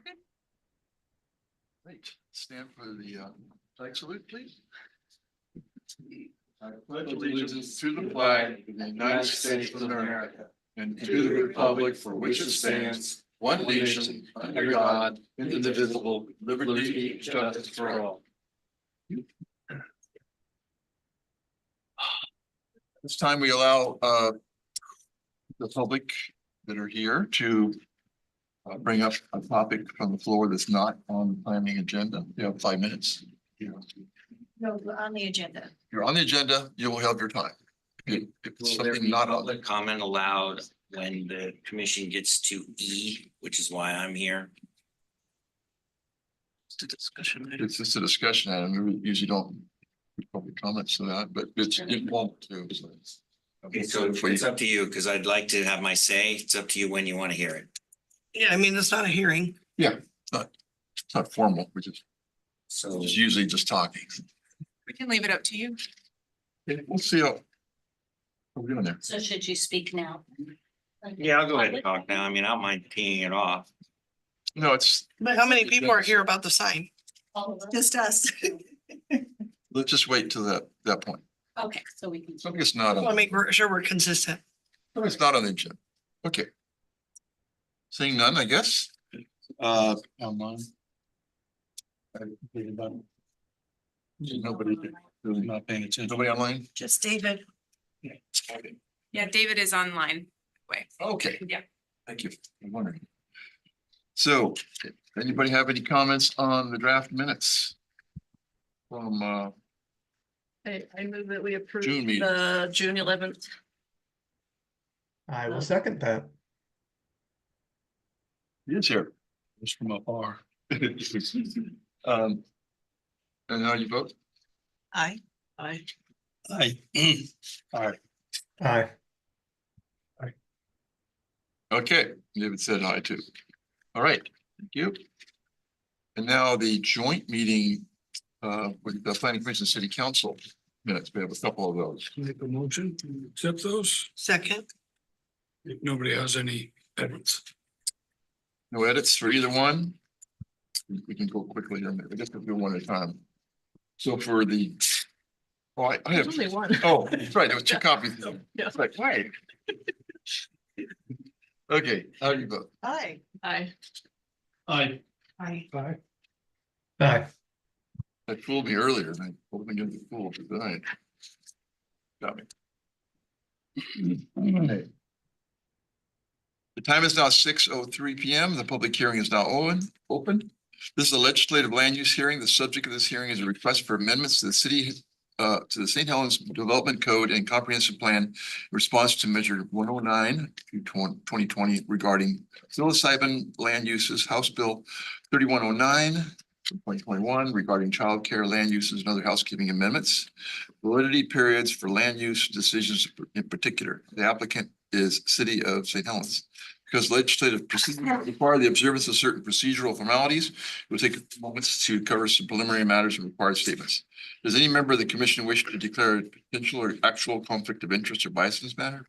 good. Right, stand for the flag salute, please. I pledge allegiance to the flag of the United States of America and to the republic for which it stands, one nation, under God, indivisible, liberty, and justice for all. This time we allow the public that are here to bring up a topic from the floor that's not on the planning agenda. You have 5 minutes. No, we're on the agenda. You're on the agenda, you will have your time. If it's Will there something be not on, public comment allowed when the commission gets to E, which is why I'm here? It's a discussion. it's just a discussion item. We usually don't put public comments to that, but it's informal too. Okay, so it's up to you, because I'd like to have my say. It's up to you when you want to hear it. Yeah, I mean, it's not a hearing. It's not formal, we just So it's usually just talking. We can leave it up to you. Okay, we'll see how we're doing there. So should you speak now? yeah, I'll go ahead and talk now. I mean, I don't mind teeing it off. No, it's, But how many people are here about the sign? All of us? Just us. let's just wait till that point. Okay, so we can. Something is not Well, I on, mean, we're sure we're consistent. something's not on the agenda. Okay. Seeing none, I guess. Online. Nobody, really not paying attention. Nobody online? Just David. Yeah, David is online. Okay. Yeah. Thank you. I'm wondering. So, anybody have any comments on the draft minutes? From I move that we approve June meeting. the June 11th. I will second that. He is here. Just from afar. And how you vote? Aye. Aye. Aye. Okay, David said aye too. All right, thank you. And now the joint meeting with the planning commission city council minutes. We have a couple of those. Make a motion to accept those, Second. if nobody has any edits. No edits for either one. We can go quickly. I guess we'll do one at a time. So for the. Oh, I have, Only one. oh, that's right, there was 2 copies. of them. Yeah. It's like, why? Okay, how do you vote? Aye. Aye. Aye. Aye. Aye. Aye. That fooled me earlier, and I wasn't gonna get fooled tonight. Got me. Okay. The time is now 6:03 PM. The public hearing is now open. This is a legislative land use hearing. The subject of this hearing is a request for amendments to the city to the St. Helens Development Code and Comprehensive Plan in response to Measure 109 to 2020 regarding psilocybin land uses, House Bill 3109 from 2021 regarding childcare land uses and other housekeeping amendments, validity periods for land use decisions in particular. The applicant is City of St. Helens. Because legislative procedures require the observance of certain procedural formalities, it will take moments to cover some preliminary matters and required statements. Does any member of the commission wish to declare a potential or actual conflict of interest or bias in this matter?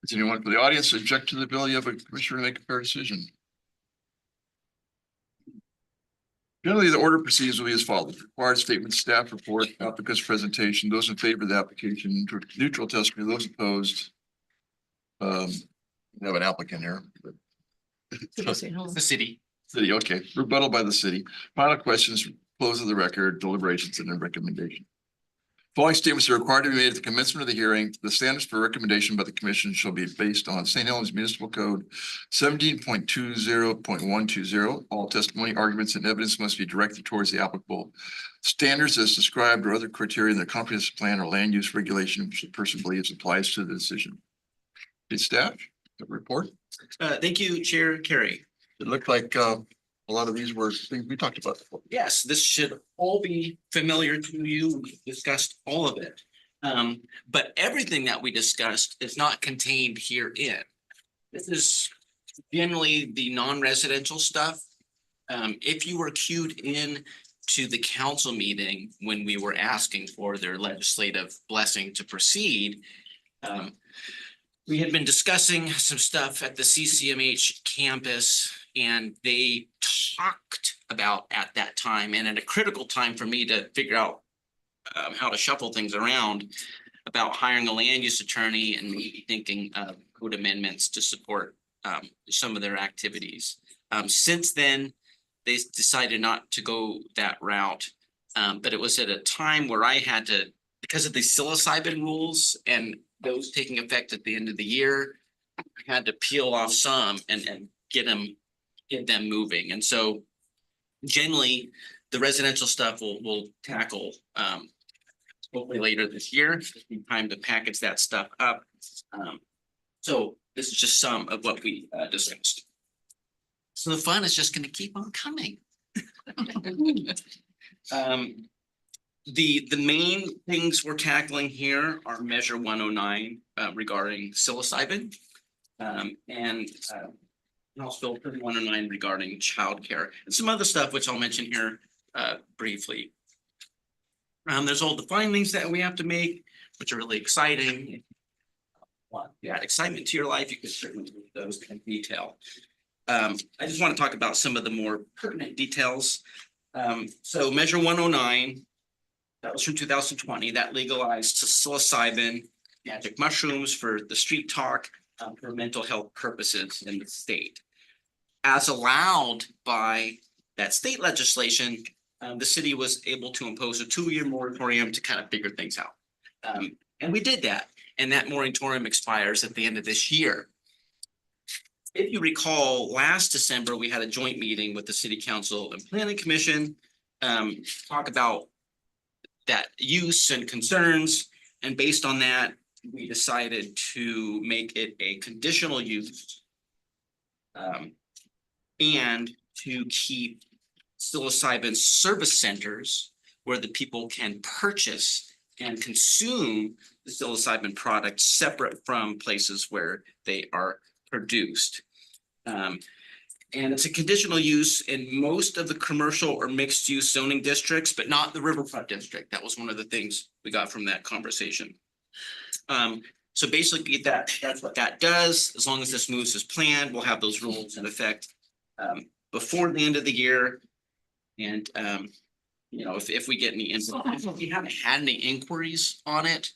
Does anyone from the audience object to the ability of a commissioner to make a fair decision? Generally, the order proceeds will be as follows: required statement, staff report, applicant's presentation, those in favor of the application, neutral testimony, those opposed. We have an applicant here. but- The city. City, okay, rebuttal by the city. Final questions, close of the record, deliberations and then recommendation. Following statements are required to be made at the commencement of the hearing. The standards for recommendation by the commission shall be based on St. Helens Municipal Code 17.20.120. All testimony, arguments, and evidence must be directed towards the applicable standards as described or other criteria in the comprehensive plan or land use regulation which the person believes applies to the decision. Okay, staff, the report. Thank you, Chair Carey. It looked like a lot of these were things we talked about before. Yes, this should all be familiar to you. We discussed all of it. But everything that we discussed is not contained herein. This is generally the non-residential stuff. If you were queued in to the council meeting when we were asking for their legislative blessing to proceed, we had been discussing some stuff at the CCMH campus, and they talked about at that time, and at a critical time for me to figure out how to shuffle things around, about hiring a land use attorney and maybe thinking of code amendments to support some of their activities. Since then, they decided not to go that route. But it was at a time where I had to, because of the psilocybin rules and those taking effect at the end of the year, I had to peel off some and get them moving. And so generally, the residential stuff we'll tackle hopefully later this year. It'll be time to package that stuff up. So this is just some of what we discussed. So the fun is just going to keep on coming. The main things we're tackling here are measure 109 regarding psilocybin, and also 109 regarding childcare, and some other stuff which I'll mention here briefly. There's all the findings that we have to make, which are really exciting. Want to add excitement to your life, you can certainly read those in detail. I just want to talk about some of the more pertinent details. So measure 109, that was from 2020, that legalized psilocybin, magic mushrooms for the street talk for mental health purposes in the state. As allowed by that state legislation, the city was able to impose a 2-year moratorium to kind of figure things out. And we did that, and that moratorium expires at the end of this year. If you recall, last December, we had a joint meeting with the City Council and Planning Commission, talk about that use and concerns. And based on that, we decided to make it a conditional use and to keep psilocybin service centers where the people can purchase and consume the psilocybin products separate from places where they are produced. And it's a conditional use in most of the commercial or mixed use zoning districts, but not the Riverfront district. That was one of the things we got from that conversation. So basically that's what that does. As long as this moves as planned, we'll have those rules in effect before the end of the year. And you know, if we get any input, we haven't had any inquiries on it.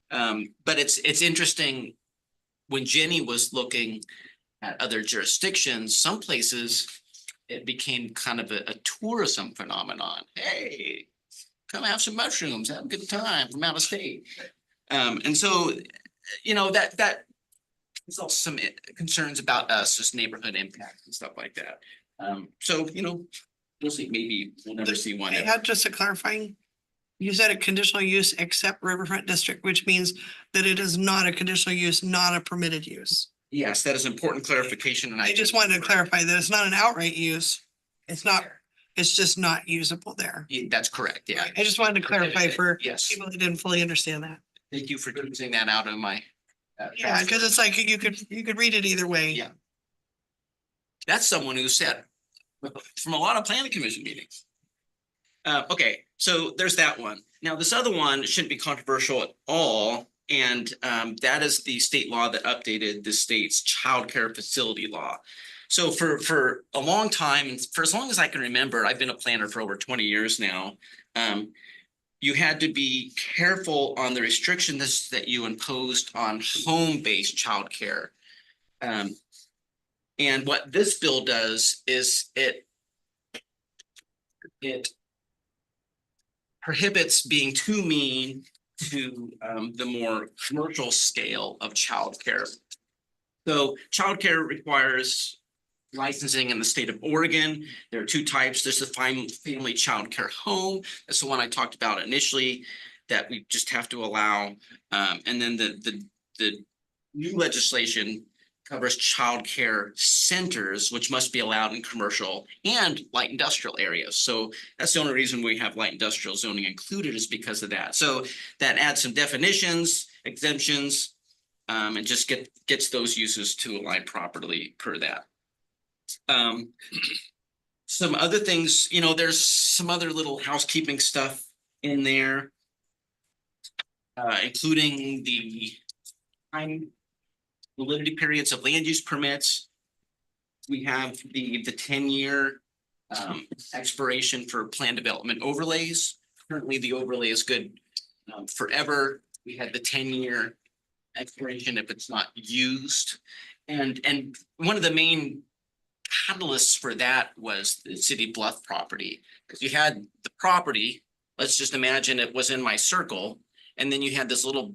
But it's interesting, when Jenny was looking at other jurisdictions, some places it became kind of a tourism phenomenon. Hey, come have some mushrooms, have a good time from out of state. And so, you know, that results some concerns about us, just neighborhood impact and stuff like that. So, you know, we'll see, maybe we'll never see one. I had just a clarifying. You said a conditional use except Riverfront District, which means that it is not a conditional use, not a permitted use. Yes, that is important clarification, and I just wanted to clarify that it's not an outright use. It's not, it's just not usable there. That's correct, yeah. I just wanted to clarify for Yes, people that didn't fully understand that. thank you for using that out of my. Yeah, because it's like you could read it either way. Yeah. That's someone who said from a lot of planning commission meetings. Okay, so there's that one. Now, this other one shouldn't be controversial at all. And that is the state law that updated the state's childcare facility law. So for a long time, and for as long as I can remember, I've been a planner for over 20 years now. You had to be careful on the restrictions that you imposed on home-based childcare. And what this bill does is it prohibits being too mean to the more commercial scale of childcare. So childcare requires licensing in the state of Oregon. There are two types. There's the family childcare home. That's the one I talked about initially that we just have to allow. And then the new legislation covers childcare centers, which must be allowed in commercial and light industrial areas. So that's the only reason we have light industrial zoning included, is because of that. So that adds some definitions, exemptions, and just gets those uses to align properly per that. Some other things, you know, there's some other little housekeeping stuff in there, including the time validity periods of land use permits. We have the 10-year expiration for plan development overlays. Currently, the overlay is good forever. We had the 10-year expiration if it's not used. And one of the main catalysts for that was the City Bluff property. Because you had the property, let's just imagine it was in my circle, and then you had this little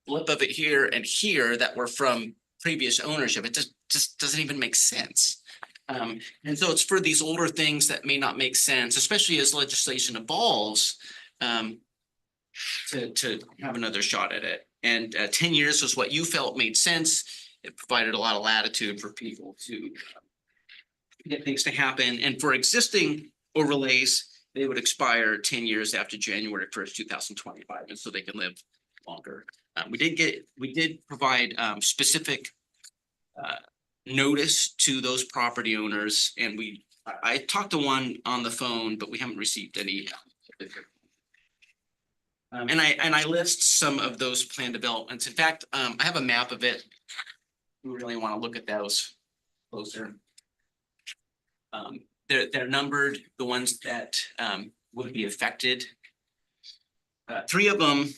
blip of it here and here that were from previous ownership. It just doesn't even make sense. And so it's for these older things that may not make sense, especially as legislation evolves, to have another shot at it. And 10 years was what you felt made sense. It provided a lot of latitude for people to get things to happen. And for existing overlays, they would expire 10 years after January 1st, 2025, and so they can live longer. We did provide specific notice to those property owners, and I talked to one on the phone, but we haven't received any. And I list some of those planned developments. In fact, I have a map of it. We really want to look at those closer. They're numbered, the ones that would be affected. 3 of them,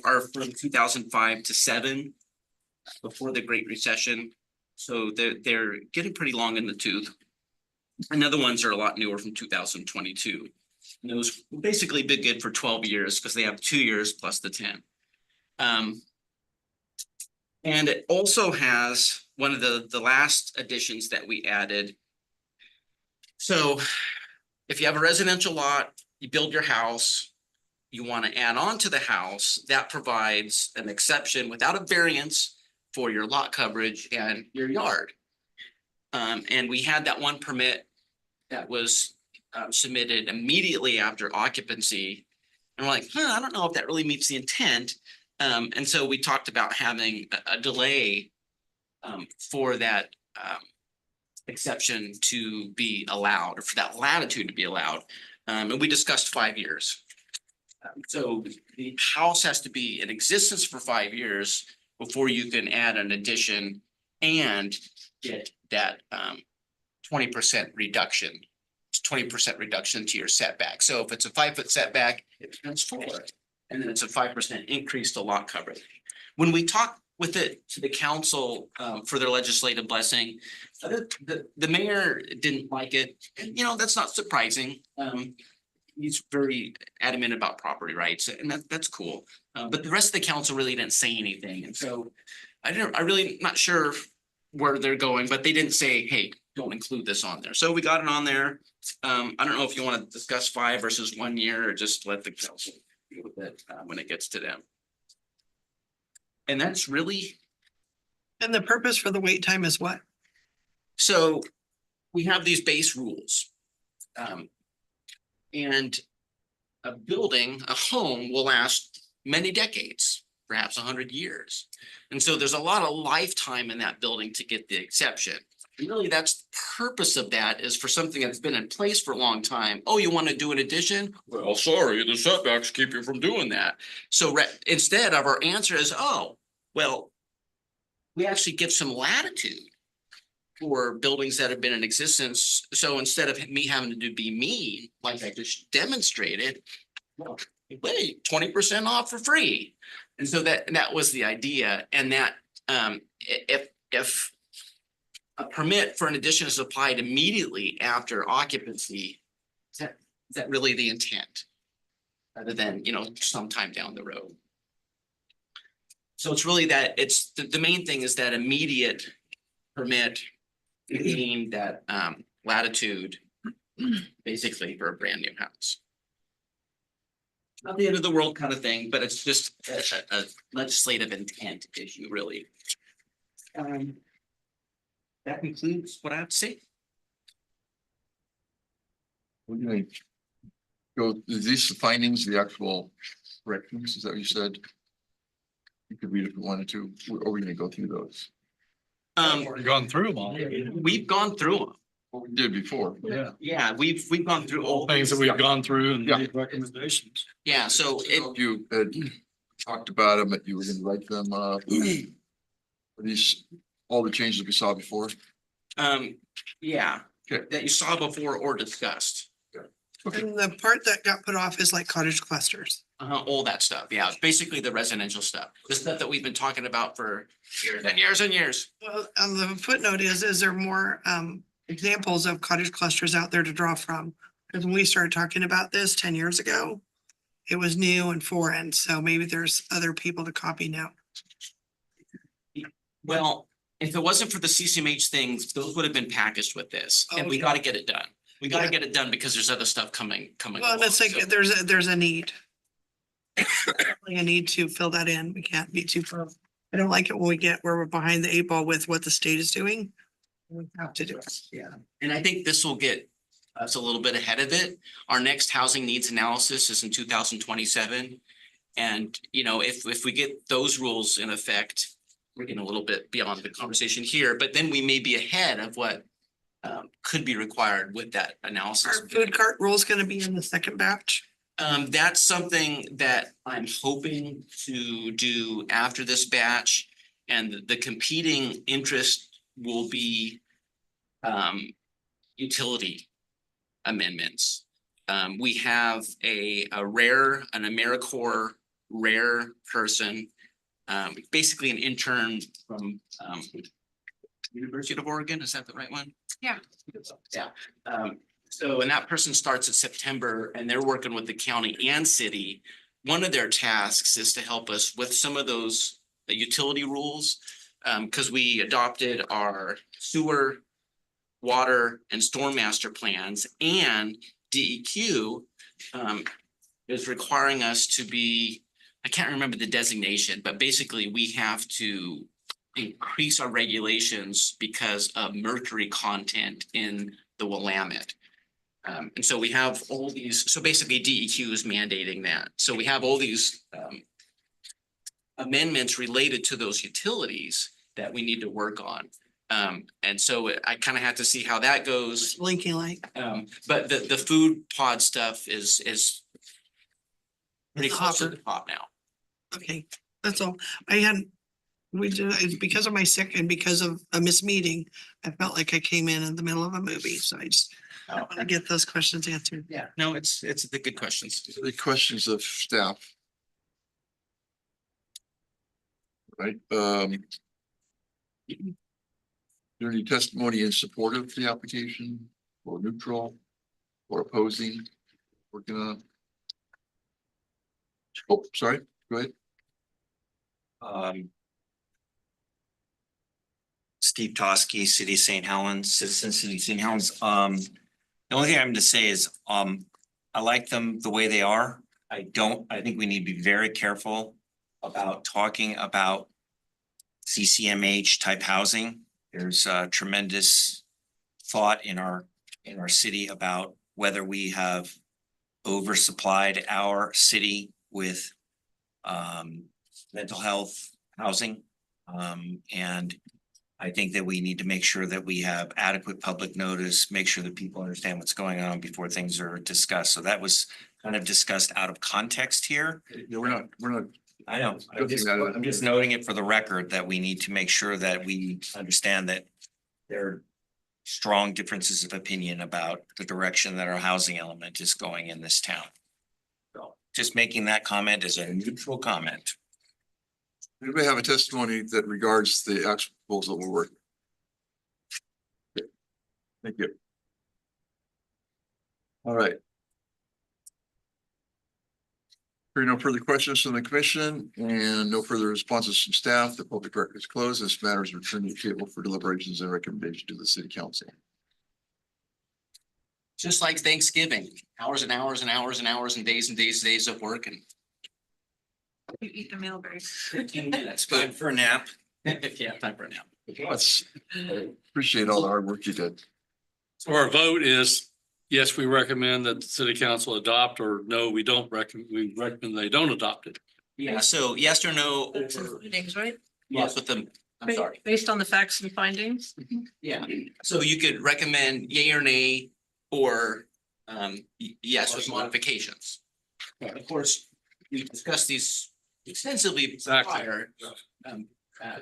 are from 2005 to 7, before the Great Recession. So they're getting pretty long in the tooth. And other ones are a lot newer, from 2022. And those will basically be good for 12 years because they have 2 years plus the 10. And it also has one of the last additions that we added. So if you have a residential lot, you build your house, you want to add on to the house, that provides an exception without a variance for your lot coverage and your yard. And we had that one permit that was submitted immediately after occupancy. And we're like, I don't know if that really meets the intent. And so we talked about having a delay for that exception to be allowed, or for that latitude to be allowed. And we discussed 5 years. So the house has to be in existence for 5 years before you can add an addition and get that 20% reduction. It's 20% reduction to your setback. So if it's a 5-foot setback, it becomes 4, and then it's a 5% increase to lot coverage. When we talk with it to the council for their legislative blessing, the mayor didn't like it. And, that's not surprising. He's very adamant about property rights, and that's cool. But the rest of the council really didn't say anything. And so I really not sure where they're going, but they didn't say, hey, don't include this on there. So we got it on there. I don't know if you want to discuss 5 versus 1 year, or just let the council deal with it when it gets to them. And that's really, And the purpose for the wait time is what? so we have these base rules. And a building, a home, will last many decades, perhaps 100 years. And so there's a lot of lifetime in that building to get the exception. Really, that's the purpose of that, is for something that's been in place for a long time. Oh, you want to do an addition? Well, sorry, the setbacks keep you from doing that. So instead of our answer is, oh, well, we actually give some latitude for buildings that have been in existence. So instead of me having to be mean, like I just demonstrated, well, wait, 20% off for free. And so that was the idea. And that if a permit for an addition is applied immediately after occupancy, is that really the intent? Rather than, sometime down the road. So it's really that it's the main thing is that immediate permit, meaning that latitude, basically, for a brand new house. Not the end of the world kind of thing, but it's just a legislative intent issue, really. That concludes what I have to say. What do you think? Is these the findings, the actual corrections, is that what you said? You could read if you wanted to, or are we gonna go through those? Already gone through them all. We've gone through them. What we did before. Yeah. Yeah, we've gone through all Things that we've gone through and Yeah. made recommendations. Yeah, so If you had talked about them, that you were gonna write them, Are these, all the changes we saw before? Yeah, Okay. that you saw before or discussed, And the part that got put off is like cottage clusters. all that stuff. Yeah, basically the residential stuff, the stuff that we've been talking about for years and years and years. Well, the footnote is there more examples of cottage clusters out there to draw from? Because when we started talking about this 10 years ago, it was new and foreign, so maybe there's other people to copy now. Well, if it wasn't for the CCMH things, those would have been packaged with this, and we Okay. gotta get it done. We gotta Yeah. get it done because there's other stuff coming. Well, and it's like, along, so- there's a need. Definitely a need to fill that in. We can't be too far. I don't like it when we get where we're behind the 8 ball with what the state is doing. We have to do it. Yeah, and I think this will get us a little bit ahead of it. Our next housing needs analysis is in 2027. And, you know, if we get those rules in effect, we're getting a little bit beyond the conversation here, but then we may be ahead of what could be required with that analysis. Our food cart rule is gonna be in the second batch. That's something that I'm hoping to do after this batch. And the competing interest will be utility amendments. We have an AmeriCorps rare person, basically an intern from University of Oregon, is that the right one? Yeah. Yeah, so, and that person starts in September and they're working with the county and city. One of their tasks is to help us with some of those utility rules. Because we adopted our sewer, water and storm master plans, and DEQ is requiring us to be, I can't remember the designation, but basically we have to increase our regulations because of mercury content in the Willamette. And so we have all these, so basically DEQ is mandating that. So we have all these amendments related to those utilities that we need to work on. And so I kind of have to see how that goes. Blinking light. But the food pod stuff is pretty close to the top now. Okay, that's all. It's because of my sick and because of a missed meeting, I felt like I came in the middle of a movie, so I just want to get those questions answered. Yeah, no, it's the good questions. The questions of staff. Right, is there any testimony in support of the application, or neutral, or opposing, working on? Oh, sorry, go ahead. Steve Toskey, City of St. Helens, Citizen City of St. Helens. The only thing I'm to say is, I like them the way they are. I think we need to be very careful about talking about CCMH type housing. There's a tremendous thought in our city about whether we have oversupplied our city with mental health housing. And I think that we need to make sure that we have adequate public notice, make sure that people understand what's going on before things are discussed. So that was kind of discussed out of context here. Yeah, we're not, I know, I'm just noting it for the record that we need to make sure that we understand that there are strong differences of opinion about the direction that our housing element is going in this town. So just making that comment as a neutral comment. anybody have a testimony that regards the actual proposal that we're working? Okay. Thank you. All right. Hearing no further questions from the commission and no further responses from staff, the public record is closed. This matter is returned to the table for deliberations and recommendation to the city council. Just like Thanksgiving, hours and hours and hours and hours and days of work and You eat the Millberries. 15 minutes. Time for a nap. Yeah, time for a nap. Let's appreciate all the hard work you did. So our vote is, yes, we recommend that the city council adopt, or no, we recommend they don't adopt it. Yeah, so yes or no, That's in or findings, right? yes with them, I'm sorry. Based on the facts and findings. Yeah, so you could recommend yay or nay, or yes with modifications. Of course, we discussed these extensively Exactly. prior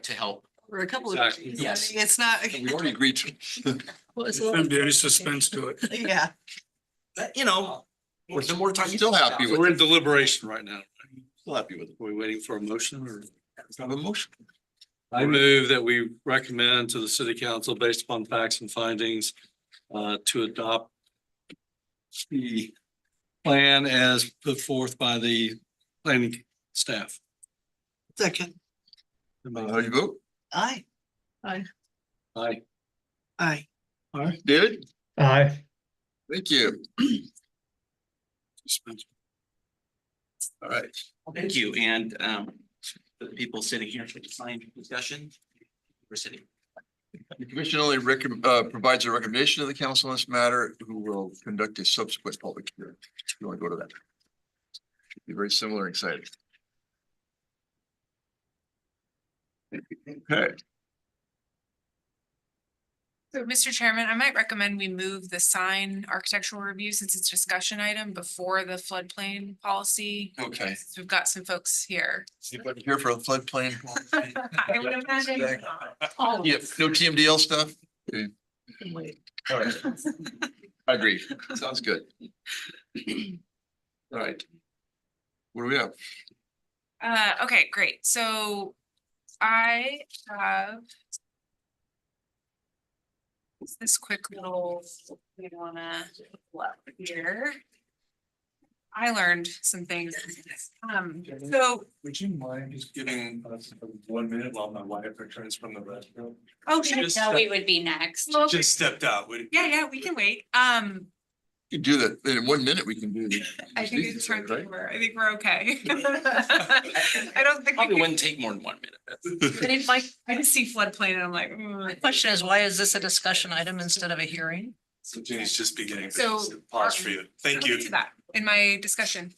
to help Or a couple of. Exactly. Yeah, it's not. We already agreed to. Shouldn't be any suspense to it. Yeah, But you know, the more time. Still happy So with we're in it. deliberation right now. Still happy with it. Are we waiting for a motion or? Have a motion. I move that we recommend to the city council based upon facts and findings to adopt the plan as put forth by the planning staff. second, How do you vote? aye, Aye. aye. David? Aye. Thank you. All right. Thank you, and the people sitting here for the fine discussion. We're sitting. The commission only provides a recommendation to the council on this matter, who will conduct a subsequent public hearing. You want to go to that? Should be very similar and exciting. Okay, So, Mr. Chairman, I might recommend we move the sign architectural review since it's a discussion item before the floodplain policy. okay. Since we've got some folks here. Anybody here for a floodplain? I would imagine. Yeah, no TMDL stuff? Okay. All right. I agree. Sounds good. All right. What do we have? Okay, great. So I have this quick little, we wanna pull up here. I learned some things. So, Would you mind just giving us 1 minute while my wife returns from the restroom? oh, Didn't know we would be next. well, Just stepped out. Would yeah, we can wait. You can do that. In 1 minute, we can do. I think it's right right? over. I think we're okay. I don't think. Probably we wouldn't take more than 1 minute. And if my I just see floodplain and I'm like, "Ugh." question is, why is this a discussion item instead of a hearing? So Jenny's just beginning. So, Pause for you. Thank I'll get to that in my discussion.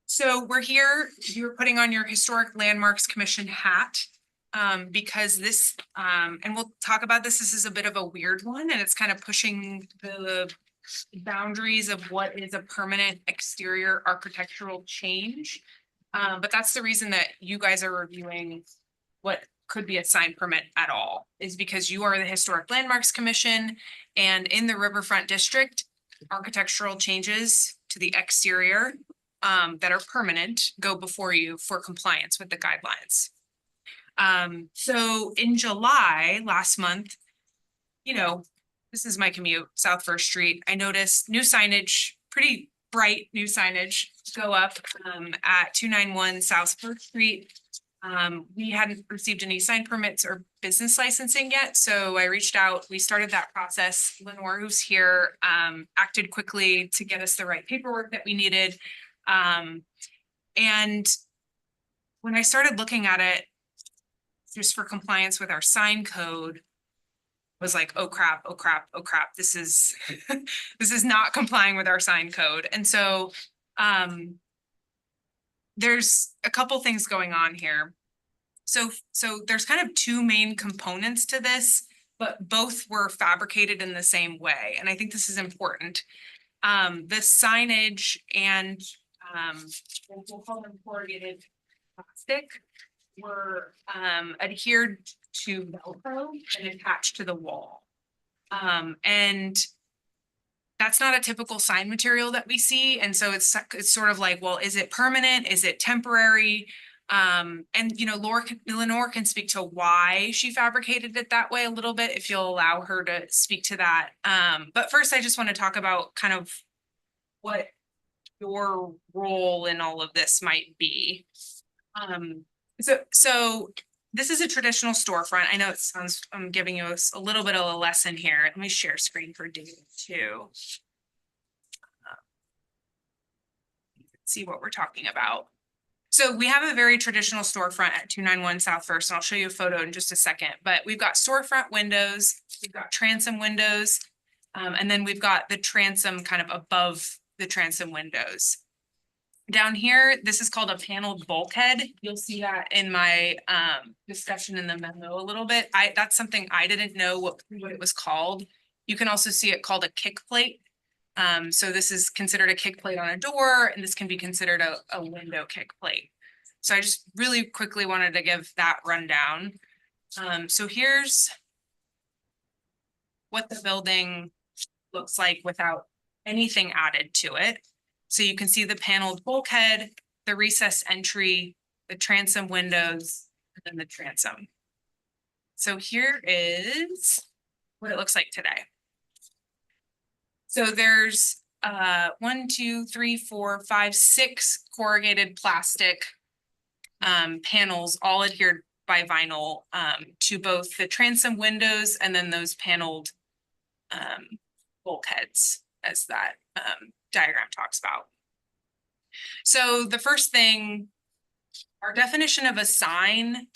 So we're here, you're putting on your Historic Landmarks Commission hat. Because this, and we'll talk about this, this is a bit of a weird one and it's kind of pushing the boundaries of what is a permanent exterior architectural change. But that's the reason that you guys are reviewing what could be a sign permit at all, is because you are the Historic Landmarks Commission. And in the Riverfront District, architectural changes to the exterior that are permanent go before you for compliance with the guidelines. So in July, last month, you know, this is my commute, South First Street. I noticed new signage, pretty bright new signage go up at 291 South First Street. We hadn't received any sign permits or business licensing yet, so I reached out. We started that process. Lenore, who's here, acted quickly to get us the right paperwork that we needed. And when I started looking at it, just for compliance with our sign code, was like, oh crap, oh crap, oh crap, this is this is not complying with our sign code. And so there's a couple things going on here. So there's kind of two main components to this, but both were fabricated in the same way. And I think this is important. The signage and we'll call them corrugated plastic were adhered to Velcro and attached to the wall. And that's not a typical sign material that we see. And so it's sort of like, well, is it permanent? Is it temporary? And you know, Lenore can speak to why she fabricated it that way a little bit, if you'll allow her to speak to that. But first, I just want to talk about kind of what your role in all of this might be. So this is a traditional storefront. I know it sounds, I'm giving you a little bit of a lesson here. Let me share screen for David too. See what we're talking about. So we have a very traditional storefront at 291 South First, and I'll show you a photo in just a second, but we've got storefront windows, we've got transom windows, and then we've got the transom kind of above the transom windows. Down here, this is called a paneled bulkhead. You'll see that in my discussion in the memo a little bit. That's something I didn't know what it was called. You can also see it called a kick plate. So this is considered a kick plate on a door, and this can be considered a window kick plate. So I just really quickly wanted to give that rundown. So here's what the building looks like without anything added to it. So you can see the paneled bulkhead, the recessed entry, the transom windows, and then the transom. So here is what it looks like today. So there's 1, 2, 3, 4, 5, 6 corrugated plastic panels, all adhered by vinyl to both the transom windows and then those paneled bulkheads, as that diagram talks about. So the first thing, our definition of a sign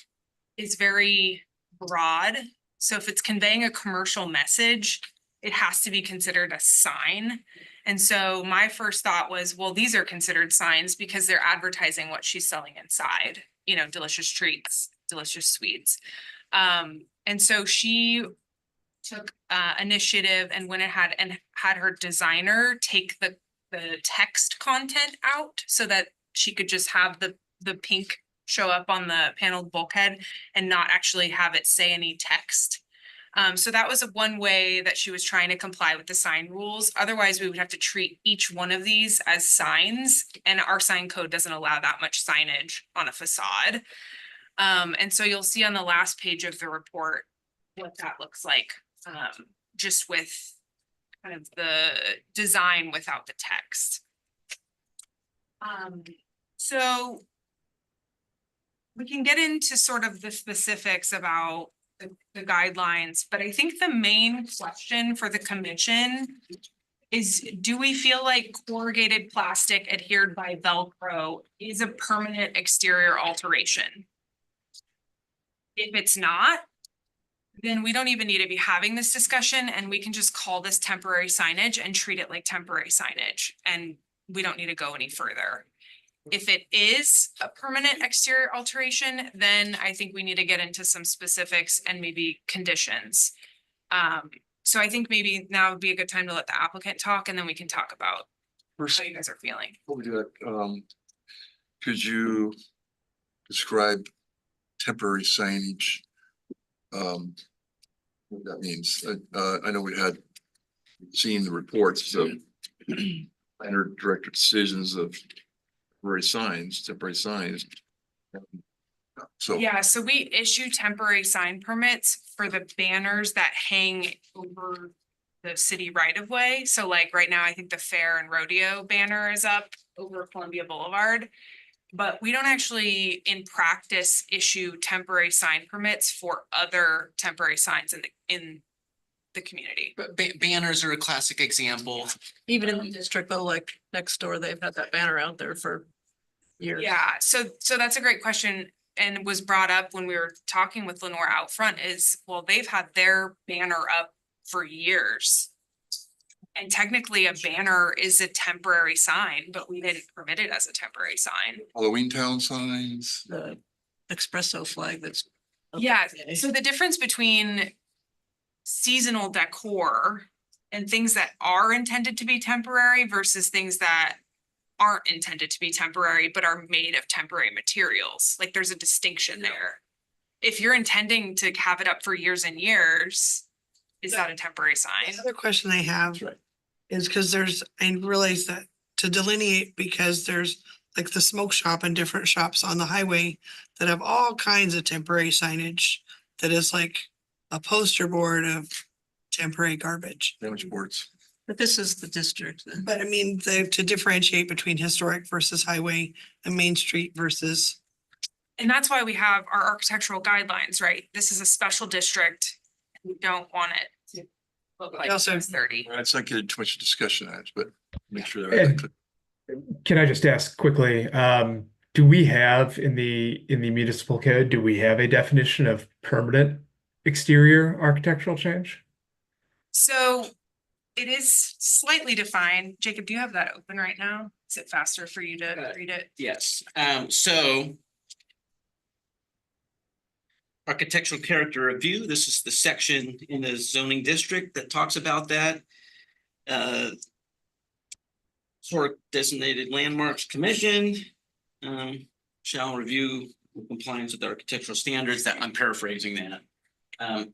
is very broad. So if it's conveying a commercial message, it has to be considered a sign. And so my first thought was, well, these are considered signs because they're advertising what she's selling inside, you know, delicious treats, delicious sweets. And so she took initiative and went ahead and had her designer take the text content out so that she could just have the pink show up on the paneled bulkhead and not actually have it say any text. So that was one way that she was trying to comply with the sign rules. Otherwise, we would have to treat each one of these as signs, and our sign code doesn't allow that much signage on a facade. And so you'll see on the last page of the report what that looks like, just with kind of the design without the text. So we can get into sort of the specifics about the guidelines, but I think the main question for the commission is, do we feel like corrugated plastic adhered by Velcro is a permanent exterior alteration? If it's not, then we don't even need to be having this discussion, and we can just call this temporary signage and treat it like temporary signage, and we don't need to go any further. If it is a permanent exterior alteration, then I think we need to get into some specifics and maybe conditions. So I think maybe now would be a good time to let the applicant talk, and then we can talk about First, how you guys are feeling. before we do that, could you describe temporary signage? What that means? I know we had seen the reports of planner director decisions of temporary signs. So. Yeah, so we issue temporary sign permits for the banners that hang over the city right of way. So like right now, I think the fair and rodeo banner is up over Columbia Boulevard. But we don't actually, in practice, issue temporary sign permits for other temporary signs in the community. But banners are a classic example. Even in the district though, like next door, they've had that banner out there for years. Yeah, so that's a great question, and was brought up when we were talking with Lenore out front is, well, they've had their banner up for years. And technically a banner is a temporary sign, but we didn't permit it as a temporary sign. Halloween town signs. The espresso flag that's. Yeah, so the difference between seasonal decor and things that are intended to be temporary versus things that aren't intended to be temporary, but are made of temporary materials. Like there's a distinction there. If you're intending to have it up for years and years, is that a temporary sign? Another question I have is because I realize that to delineate, because there's like the smoke shop and different shops on the highway that have all kinds of temporary signage that is like a poster board of temporary garbage. Damage boards. But this is the district then. But I mean, to differentiate between historic versus highway and Main Street versus. And that's why we have our architectural guidelines, right? This is a special district. We don't want it to look like Also- it's 30. It's not getting too much discussion on it, but make sure that. Can I just ask quickly, do we have in the municipal code, do we have a definition of permanent exterior architectural change? So it is slightly defined. Jacob, do you have that open right now? Is it faster for you to read it? Yes, so. Architectural character review, this is the section in the zoning district that talks about that. Historic designated landmarks commission. shall review compliance with architectural standards, that I'm paraphrasing that.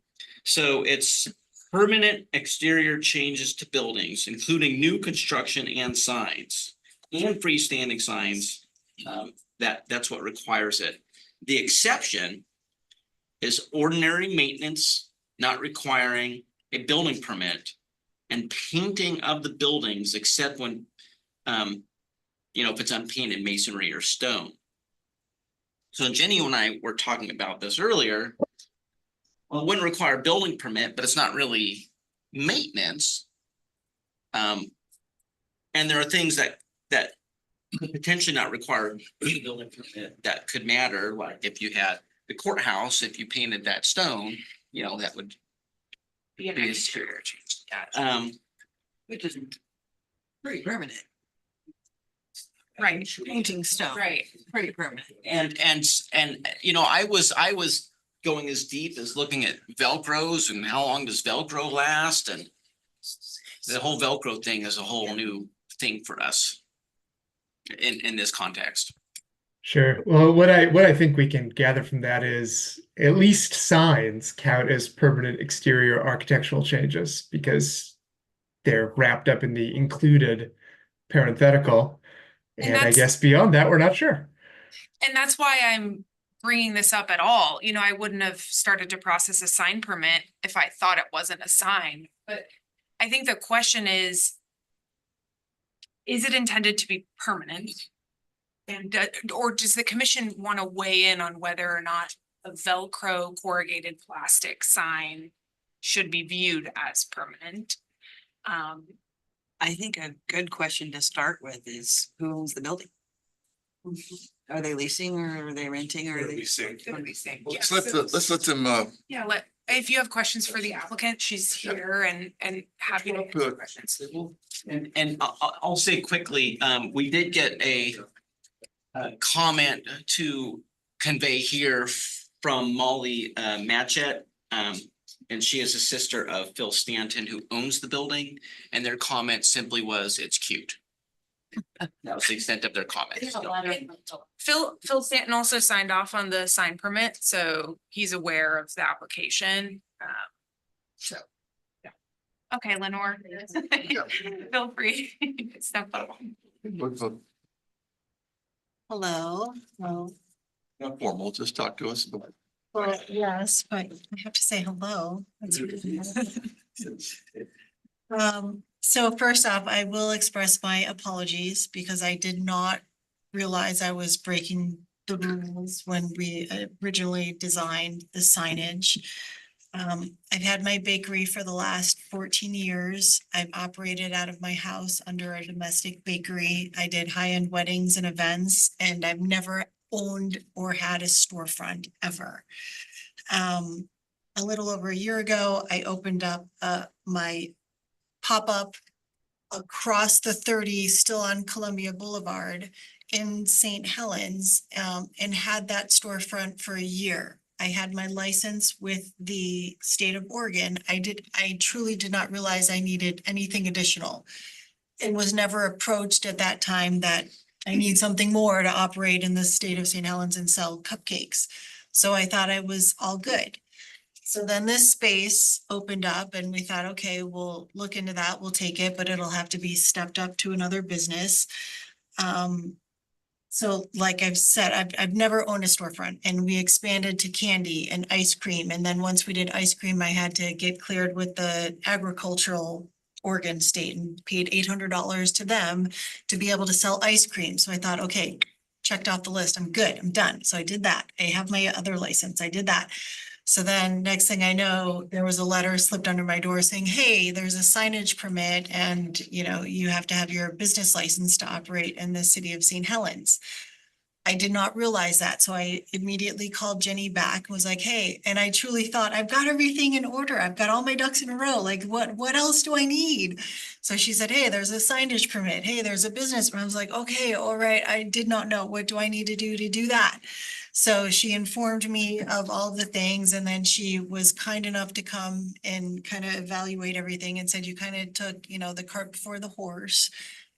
So it's permanent exterior changes to buildings, including new construction and signs and freestanding signs. That's what requires it. The exception is ordinary maintenance, not requiring a building permit, and painting of the buildings except when, if it's unpainted masonry or stone. So Jenny and I were talking about this earlier. Well, it wouldn't require a building permit, but it's not really maintenance. And there are things that could potentially not require a building permit that could matter, like if you had the courthouse, if you painted that stone, that would Be an be exterior change. Which is pretty permanent. Right, Painting stuff. right. Pretty permanent. And I was going as deep as looking at Velcros and how long does Velcro last, and the whole Velcro thing is a whole new thing for us in this context. Sure. Well, what I think we can gather from that is at least signs count as permanent exterior architectural changes because they're wrapped up in the included parenthetical. And And I that's- guess beyond that, we're not sure. And that's why I'm bringing this up at all. I wouldn't have started to process a sign permit if I thought it wasn't a sign. But I think the question is it intended to be permanent? And, or does the commission want to weigh in on whether or not a Velcro corrugated plastic sign should be viewed as permanent? I think a good question to start with is who owns the building? Are they leasing or are they renting or are they? What do we think? Let's let them, Yeah, if you have questions for the applicant, she's here and happy to answer Good. questions. And I'll say quickly, we did get a comment to convey here from Molly Matchett. And she is a sister of Phil Stanton, who owns the building, and their comment simply was, it's cute. That was the extent of their comment. Phil Stanton also signed off on the sign permit, so he's aware of the application. So, yeah. Okay, Lenore. Feel free to step up. Hello, well, not formal, just talk to us. yes, but I have to say hello. That's so first off, I will express my apologies because I did not realize I was breaking the rules when we originally designed the signage. I've had my bakery for the last 14 years. I've operated out of my house under a domestic bakery. I did high-end weddings and events, and I've never owned or had a storefront ever. A little over a year ago, I opened up my pop-up across the 30, still on Columbia Boulevard in St. Helens, and had that storefront for a year. I had my license with the state of Oregon. I truly did not realize I needed anything additional. It was never approached at that time that I need something more to operate in the state of St. Helens and sell cupcakes. So I thought I was all good. So then this space opened up and we thought, okay, we'll look into that, we'll take it, but it'll have to be stepped up to another business. So like I've said, I've never owned a storefront, and we expanded to candy and ice cream. And then once we did ice cream, I had to get cleared with the agricultural Oregon state and paid $800 to them to be able to sell ice cream. So I thought, okay, checked off the list. I'm good. I'm done. So I did that. I have my other license. I did that. So then next thing I know, there was a letter slipped under my door saying, hey, there's a signage permit and you have to have your business license to operate in the city of St. Helens. I did not realize that. So I immediately called Jenny back and was like, hey, and I truly thought I've got everything in order. I've got all my ducks in a row. Like what else do I need? So she said, hey, there's a signage permit. Hey, there's a business permit. I was like, okay, all right. I did not know. What do I need to do that? So she informed me of all the things, and then she was kind enough to come and kind of evaluate everything and said, you kind of took, the cart before the horse.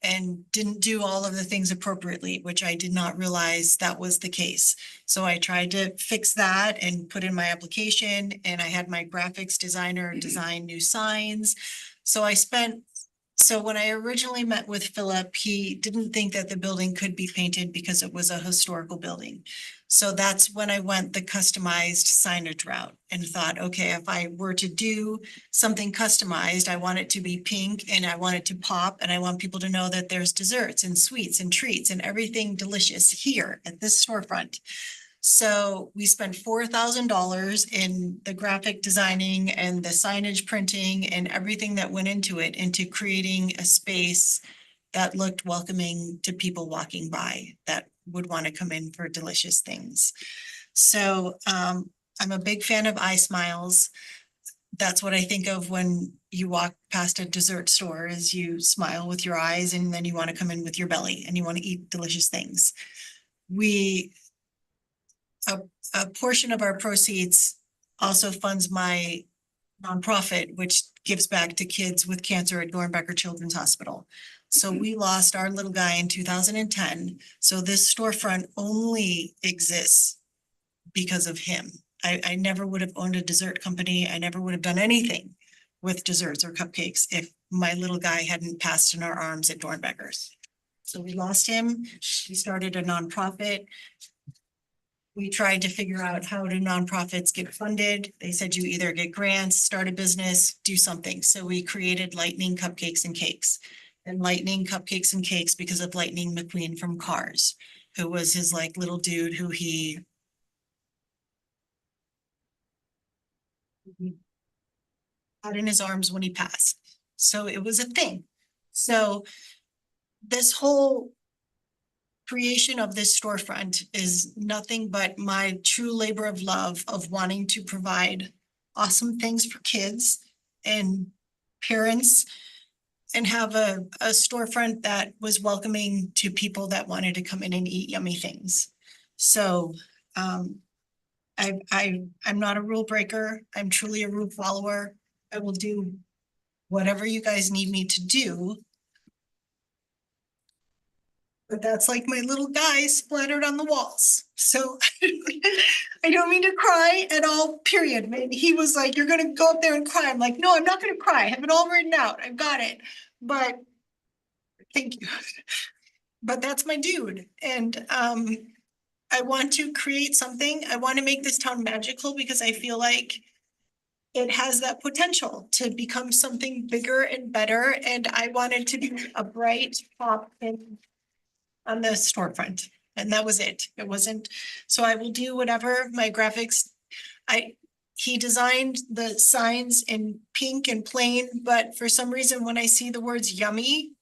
and didn't do all of the things appropriately, which I did not realize that was the case. So I tried to fix that and put in my application, and I had my graphics designer design new signs. So when I originally met with Philip, he didn't think that the building could be painted because it was a historical building. So that's when I went the customized signage route and thought, okay, if I were to do something customized, I want it to be pink and I want it to pop, and I want people to know that there's desserts and sweets and treats and everything delicious here at this storefront. So we spent $4,000 in the graphic designing and the signage printing and everything that went into it, into creating a space that looked welcoming to people walking by that would want to come in for delicious things. So I'm a big fan of iSmiles. That's what I think of when you walk past a dessert store, is you smile with your eyes and then you want to come in with your belly and you want to eat delicious things. A portion of our proceeds also funds my nonprofit, which gives back to kids with cancer at Dornbecker Children's Hospital. So we lost our little guy in 2010. So this storefront only exists because of him. I never would have owned a dessert company. I never would have done anything with desserts or cupcakes if my little guy hadn't passed in our arms at Dornbecker's. So we lost him. We started a nonprofit. We tried to figure out how do nonprofits get funded. They said you either get grants, start a business, do something. So we created Lightning Cupcakes and Cakes. And Lightning Cupcakes and Cakes because of Lightning McQueen from Cars, who was his like little dude who he had in his arms when he passed. So it was a thing. So this whole creation of this storefront is nothing but my true labor of love of wanting to provide awesome things for kids and parents, and have a storefront that was welcoming to people that wanted to come in and eat yummy things. So I'm not a rule breaker. I'm truly a rule follower. I will do whatever you guys need me to do. But that's like my little guy splattered on the walls. So I don't mean to cry at all, period. Maybe he was like, you're gonna go up there and cry. I'm like, no, I'm not gonna cry. I have it all written out. I've got it. But thank you. But that's my dude. And I want to create something. I want to make this town magical because I feel like it has that potential to become something bigger and better. And I wanted to be a bright pop in on the storefront, and that was it. It wasn't, so I will do whatever my graphics. He designed the signs in pink and plain, but for some reason, when I see the words yummy,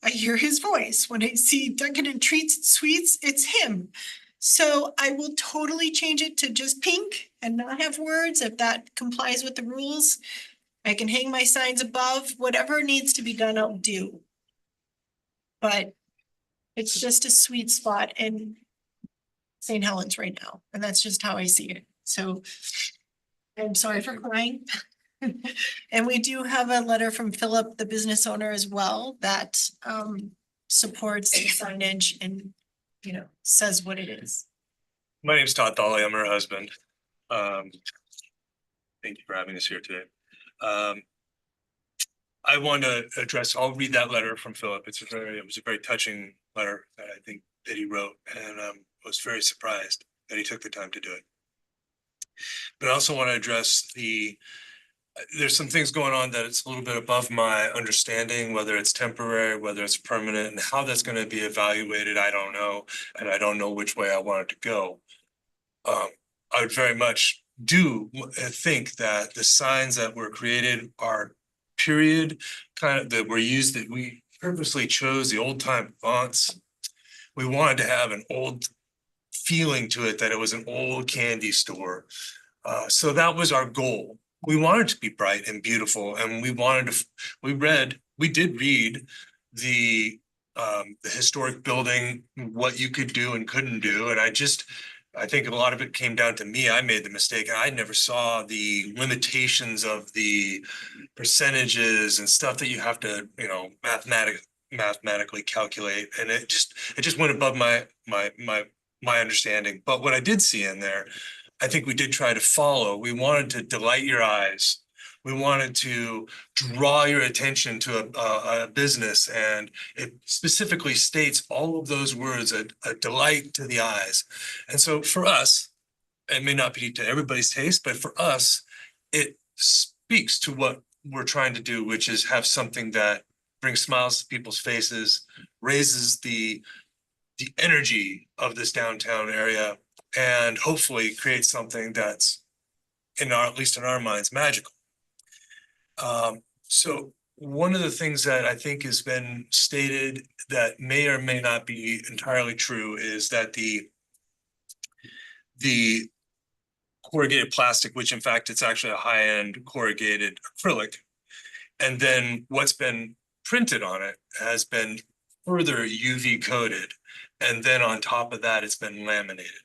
I hear his voice. When I see Dunkin' and Treats and Sweets, it's him. So I will totally change it to just pink and not have words if that complies with the rules. I can hang my signs above, whatever needs to be done, I'll do. But it's just a sweet spot in St. Helens right now, and that's just how I see it. So I'm sorry for crying. And we do have a letter from Philip, the business owner, as well, that supports the signage and, you know, says what it is. My name's Todd Thawley. I'm her husband. Thank you for having us here today. I want to address, I'll read that letter from Philip. It was a very touching letter that I think that he wrote, and was very surprised that he took the time to do it. But I also want to address there's some things going on that it's a little bit above my understanding, whether it's temporary, whether it's permanent, and how that's going to be evaluated, I don't know. And I don't know which way I want it to go. I would very much think that the signs that were created are period kind of that were used, that we purposely chose the old time fonts. We wanted to have an old feeling to it, that it was an old candy store. So that was our goal. We wanted to be bright and beautiful, and we did read the historic building, what you could do and couldn't do. And I think a lot of it came down to me. I made the mistake. I never saw the limitations of the percentages and stuff that you have to, mathematically calculate, and it just went above my understanding. But what I did see in there, I think we did try to follow. We wanted to delight your eyes. We wanted to draw your attention to a business, and it specifically states all of those words, a delight to the eyes. And so for us, it may not be to everybody's taste, but for us, it speaks to what we're trying to do, which is have something that brings smiles to people's faces, raises the energy of this downtown area, and hopefully create something that's at least in our minds, magical. So one of the things that I think has been stated that may or may not be entirely true is that the corrugated plastic, which in fact it's actually a high-end corrugated acrylic, and then what's been printed on it has been further UV coated, and then on top of that, it's been laminated.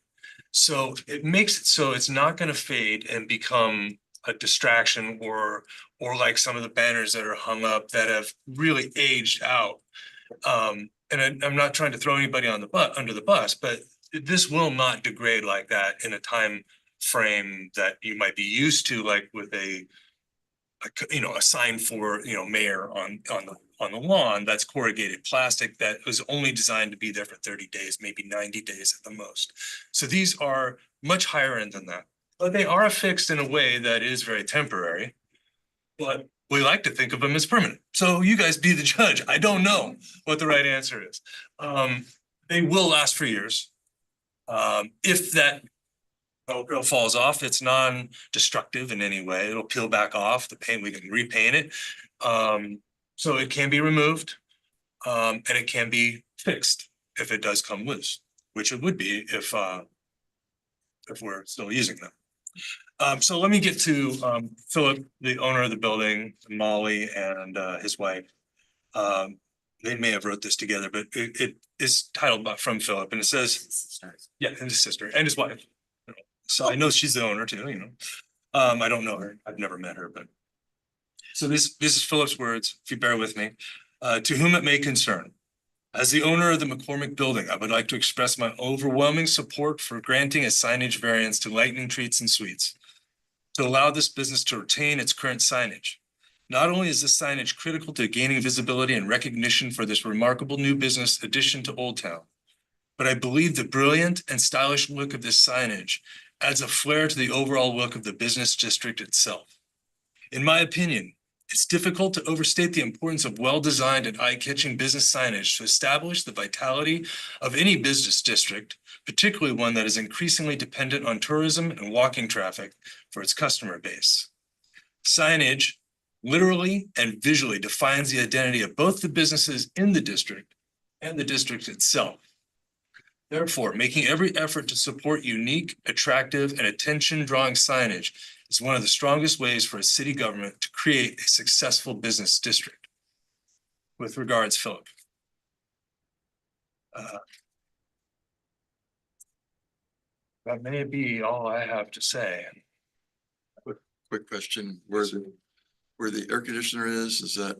So it makes it so it's not going to fade and become a distraction or like some of the banners that are hung up that have really aged out. And I'm not trying to throw anybody on the under the bus, but this will not degrade like that in a time frame that you might be used to, like with a sign for, mayor on the lawn that's corrugated plastic that was only designed to be there for 30 days, maybe 90 days at the most. So these are much higher end than that, but they are affixed in a way that is very temporary, but we like to think of them as permanent. So you guys be the judge. I don't know what the right answer is. They will last for years. If that Velcro falls off, it's non-destructive in any way. It'll peel back off the paint. We can repaint it. So it can be removed, and it can be fixed if it does come loose, which it would be if we're still using them. So let me get to Philip, the owner of the building, Molly, and his wife. They may have wrote this together, but it is titled from Philip, and it says, yeah, and his sister and his wife. So I know she's the owner too, I don't know her. I've never met her, but. So this is Philip's words, if you bear with me. To whom it may concern. As the owner of the McCormick building, I would like to express my overwhelming support for granting a signage variance to Lightning Treats and Sweets to allow this business to retain its current signage. Not only is this signage critical to gaining visibility and recognition for this remarkable new business addition to Old Town, but I believe the brilliant and stylish look of this signage adds a flair to the overall look of the business district itself. In my opinion, it's difficult to overstate the importance of well-designed and eye-catching business signage to establish the vitality of any business district, particularly one that is increasingly dependent on tourism and walking traffic for its customer base. Signage literally and visually defines the identity of both the businesses in the district and the district itself. Therefore, making every effort to support unique, attractive, and attention-drawing signage is one of the strongest ways for a city government to create a successful business district. With regards, Philip. That may be all I have to say. Quick question, where the air conditioner is that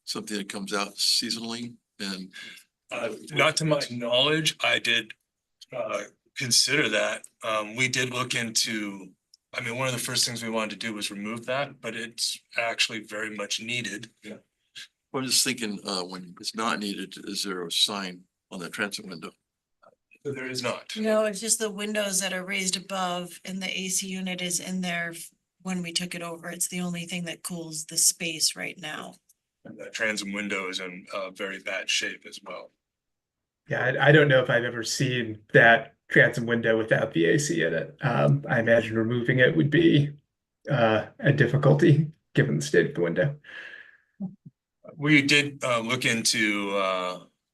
something that comes out seasonally? And Not to my knowledge, I did consider that. We did look into, one of the first things we wanted to do was remove that, but it's actually very much needed. Yeah. I'm just thinking, when it's not needed, is there a sign on the transit window? There is not. No, it's just the windows that are raised above and the AC unit is in there when we took it over. It's the only thing that cools the space right now. And that transom window is in very bad shape as well. Yeah, I don't know if I've ever seen that transom window without the AC in it. I imagine removing it would be a difficulty given the state of the window. We did look into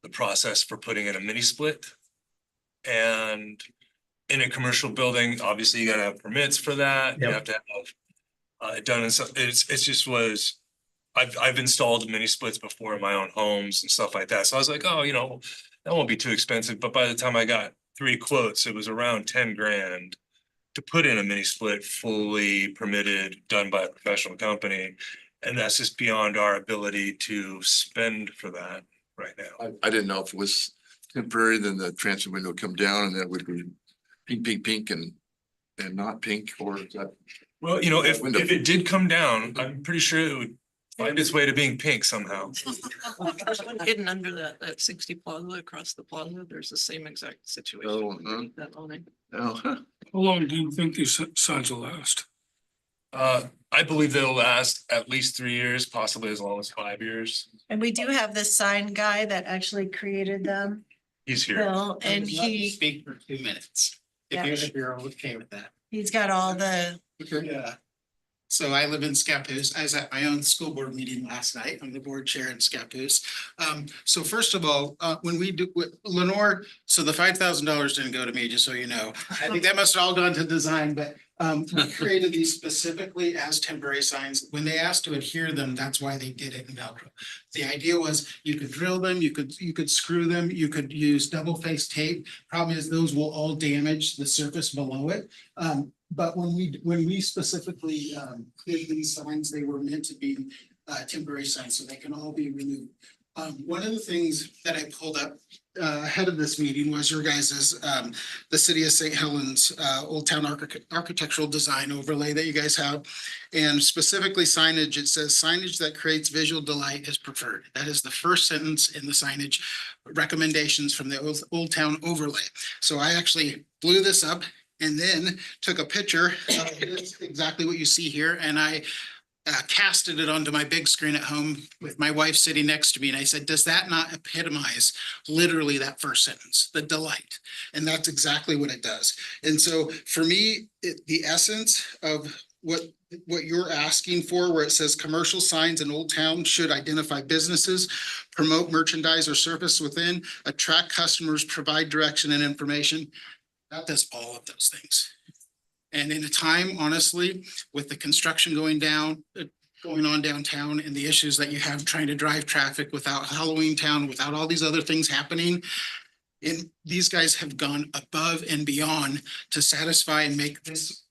the process for putting in a mini split. And in a commercial building, obviously you gotta have permits for that. You Yep. have to have it done, and so it's just was. I've installed mini splits before in my own homes and stuff like that. So I was like, oh, that won't be too expensive. But by the time I got 3 quotes, it was around 10 grand to put in a mini split fully permitted, done by a professional company. And that's just beyond our ability to spend for that. right now. I didn't know if it was temporary, then the transom window would come down and that would be pink, pink, pink and not pink, or is that? Well, you know, if Window. it did come down, I'm pretty sure it would find its way to being pink somehow. Hidden under that 60 plaza across the plaza, there's the same exact situation. Oh, huh. That awning. Oh, How long do you think these signs will last? I believe they'll last at least 3 years, possibly as long as 5 years. And we do have this sign guy that actually created them, He's here. Bill, and he, Speak for 2 minutes, Yeah. if you're okay with that. he's got all the, Yeah. So I live in Scappoose. I was at my own school board meeting last night. I'm the board chair in Scappoose. So first of all, when we do, Lenore, so the $5,000 didn't go to me, just so you know. I think that must have all gone to design, but we created these specifically as temporary signs. When they asked to adhere them, that's why they did it in Velcro. The idea was you could drill them, you could screw them, you could use double face tape. Problem is those will all damage the surface below it. But when we specifically did these signs, they were meant to be temporary signs, so they can all be removed. One of the things that I pulled up ahead of this meeting was your guys's the City of St. Helens Old Town Architectural Design overlay that you guys have. And specifically signage, it says signage that creates visual delight is preferred. That is the first sentence in the signage recommendations from the Old Town overlay. So I actually blew this up and then took a picture of this, exactly what you see here, and I casted it onto my big screen at home with my wife sitting next to me, and I said, does that not epitomize literally that first sentence, the delight? And that's exactly what it does. And so for me, the essence of what you're asking for, where it says commercial signs in Old Town should identify businesses, promote merchandise or service within, attract customers, provide direction and information. That does all of those things. And in a time, honestly, with the construction going on downtown and the issues that you have trying to drive traffic without Halloween Town, without all these other things happening. And these guys have gone above and beyond to satisfy and make this.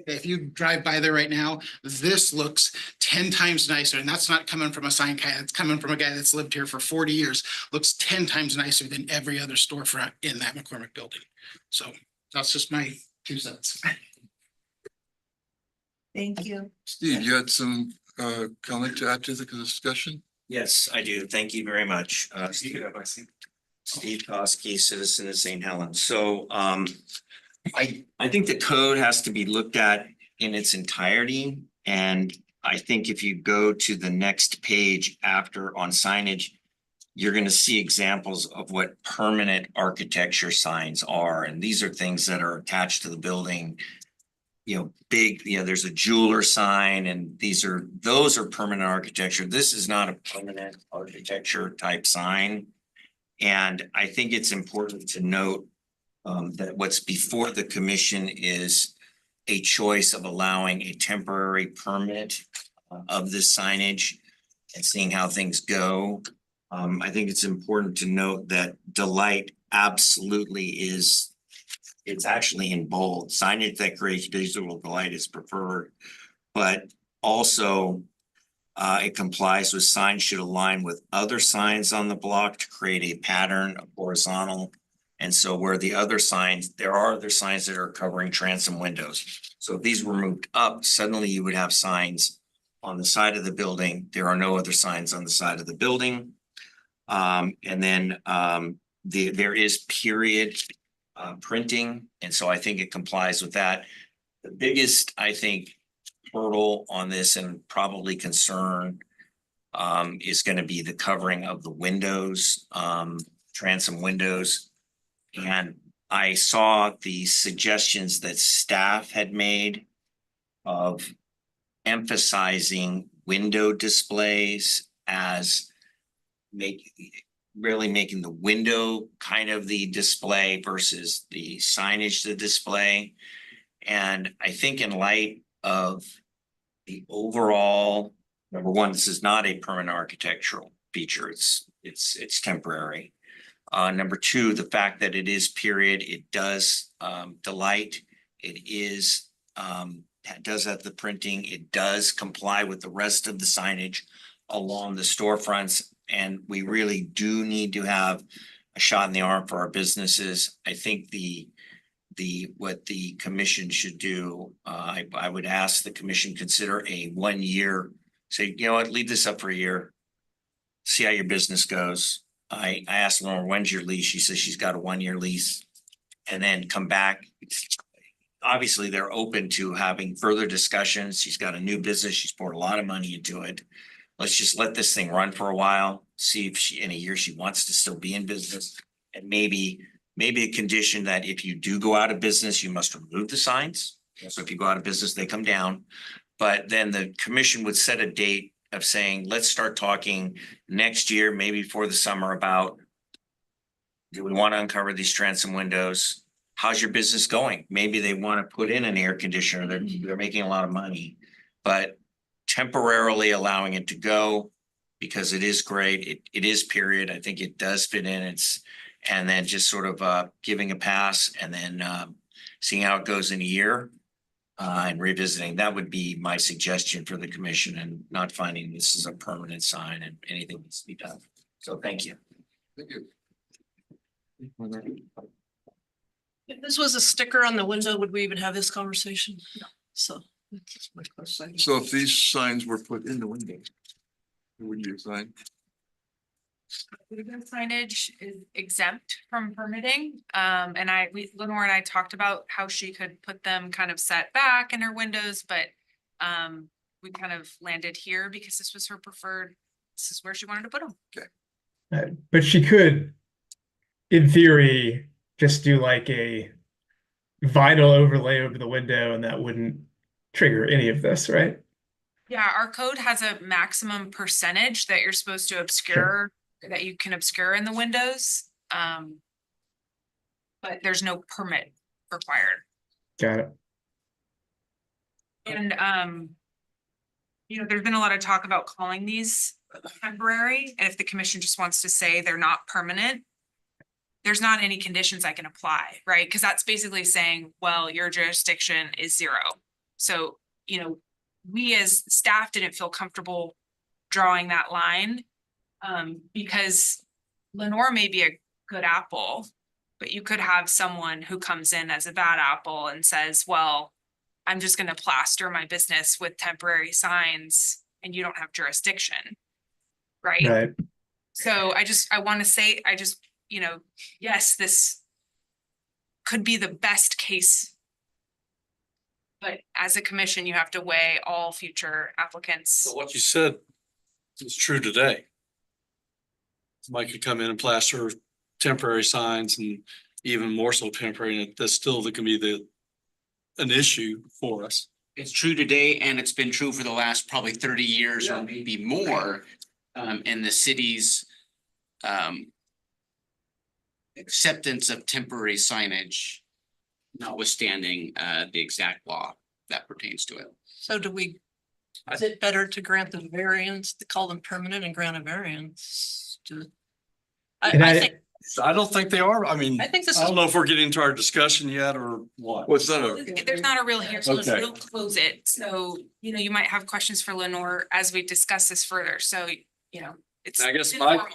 If you drive by there right now, this looks 10 times nicer. And that's not coming from a sign guy. It's coming from a guy that's lived here for 40 years. Looks 10 times nicer than every other storefront in that McCormick building. So that's just my 2 cents. thank you. Steve, you had some comment to add to the discussion? Yes, I do. Thank you very much. Steve Koski, citizen of St. Helens. So I think the code has to be looked at in its entirety. And I think if you go to the next page after on signage, you're going to see examples of what permanent architecture signs are. And these are things that are attached to the building. You know, big, there's a jeweler sign, and those are permanent architecture. This is not a permanent architecture type sign. And I think it's important to note that what's before the commission is a choice of allowing a temporary permit of this signage and seeing how things go. I think it's important to note that delight absolutely is, it's actually in bold. Signage that creates visual delight is preferred, but also it complies with signs should align with other signs on the block to create a pattern of horizontal. And so where the other signs, there are other signs that are covering transom windows. So if these were moved up, suddenly you would have signs on the side of the building. There are no other signs on the side of the building. And then there is period printing. And so I think it complies with that. The biggest, I think, hurdle on this and probably concern is going to be the covering of the windows, transom windows. And I saw the suggestions that staff had made of emphasizing window displays as really making the window kind of the display versus the signage the display. And I think in light of the overall, number one, this is not a permanent architectural feature. It's temporary. Number two, the fact that it is period, it does delight. It is does have the printing. It does comply with the rest of the signage along the storefronts and we really do need to have a shot in the arm for our businesses. I think what the commission should do, I would ask the commission consider a 1 year, say, you know what, leave this up for a year. See how your business goes. I asked Lauren, when's your lease? She says she's got a 1 year lease. And then come back. Obviously, they're open to having further discussions. She's got a new business. She's poured a lot of money into it. Let's just let this thing run for a while, see if she, in a year, she wants to still be in business. And maybe a condition that if you do go out of business, you must remove the signs. So if you go out of business, they come down. But then the commission would set a date of saying, let's start talking next year, maybe for the summer, about do we want to uncover these transom windows? How's your business going? Maybe they want to put in an air conditioner. They're making a lot of money, but temporarily allowing it to go because it is great. It is period. I think it does fit in. And then just sort of giving a pass and then seeing how it goes in a year and revisiting. That would be my suggestion for the commission, and not finding this is a permanent sign and anything needs to be done. So thank you. Thank you. If this was a sticker on the window, would we even have this conversation? No. So that's my question. So if these signs were put in the windows, it would be a sign. Window signage is exempt from permitting. And Lenore and I talked about how she could put them kind of set back in her windows, but we kind of landed here because this was her preferred, this is where she wanted to put them. But she could, in theory, just do like a vinyl overlay over the window and that wouldn't trigger any of this, right? Yeah, our code has a maximum percentage that you're supposed to obscure, that you can obscure in the windows. But there's no permit required. Got it. And there's been a lot of talk about calling these temporary, and if the commission just wants to say they're not permanent, there's not any conditions I can apply, right? Because that's basically saying, well, your jurisdiction is 0. So, we as staff didn't feel comfortable drawing that line because Lenore may be a good apple, but you could have someone who comes in as a bad apple and says, well, I'm just going to plaster my business with temporary signs and you don't have jurisdiction, right? Right. So I want to say, yes, this could be the best case. But as a commission, you have to weigh all future applicants. So what you said is true today. Somebody could come in and plaster temporary signs, and even more so temporary, and that's still that can be an issue for us. It's true today, and it's been true for the last probably 30 years or maybe more in the city's acceptance of temporary signage, notwithstanding the exact law that pertains to it. So is it better to grant the variance, to call them permanent and grant a variance? I think, I don't think they are. I mean, I think this I don't is, know if we're getting into our discussion yet or what. What's that? There's not a real here, so Okay. we'll close it. So, you might have questions for Lenore as we discuss this further. So, it's. I guess informal.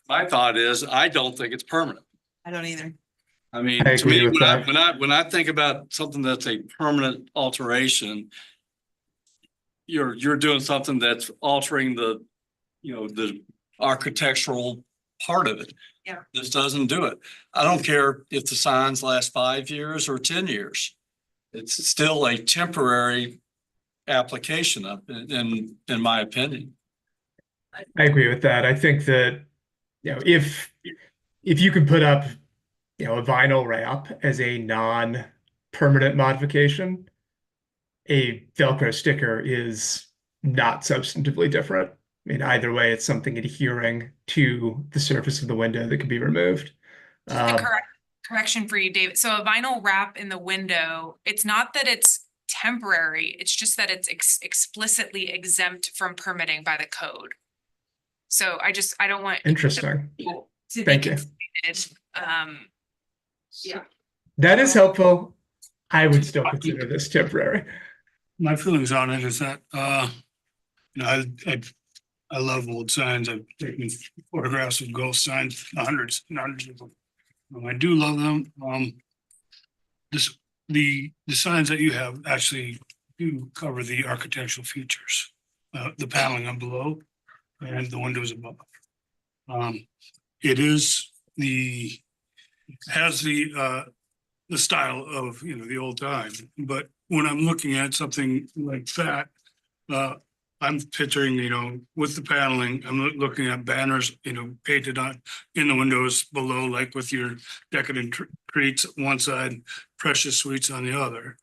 my thought is, I don't think it's permanent. I don't either. I mean, I to me, agree with that. when I think about something that's a permanent alteration, you're doing something that's altering the architectural part of it. Yeah. This doesn't do it. I don't care if the signs last 5 years or 10 years. It's still a temporary application of it, in my opinion. I agree with that. I think that, if you can put up, a vinyl wrap as a non-permanent modification, a Velcro sticker is not substantively different. I mean, either way, it's something adhering to the surface of the window that can be removed. Just a correction for you, David. So a vinyl wrap in the window, it's not that it's temporary, it's just that it's explicitly exempt from permitting by the code. So I don't want. Interesting. people to be Thank you. confused. Yeah. That is helpful. I would still consider this temporary. My feelings on it is that, I I love old signs. I've taken photographs of ghost signs, hundreds and hundreds of them. I do love them. The signs that you have actually do cover the architectural features. The paneling on below and the windows above. It is has the style of, the old time, but when I'm looking at something like that, I'm picturing, with the paneling, I'm looking at banners, painted on in the windows below, like with your decadent treats one side, precious sweets on the other.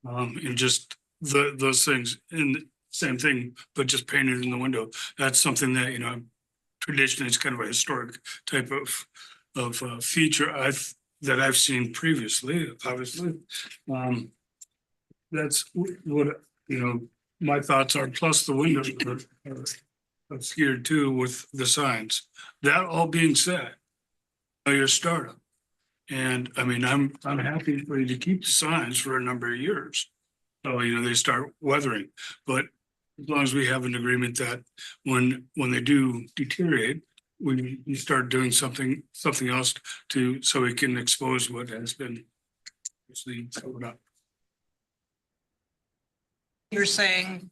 And just those things, and same thing, but just painted in the window. That's something that, traditionally it's kind of a historic type of feature that I've seen previously, obviously. That's what, my thoughts are, plus the windows are obscured too with the signs. That all being said, your startup. And I mean, I'm happy for you to keep the signs for a number of years. So, they start weathering, but as long as we have an agreement that when they do deteriorate, you start doing something else so we can expose what has been obviously covered up. You're saying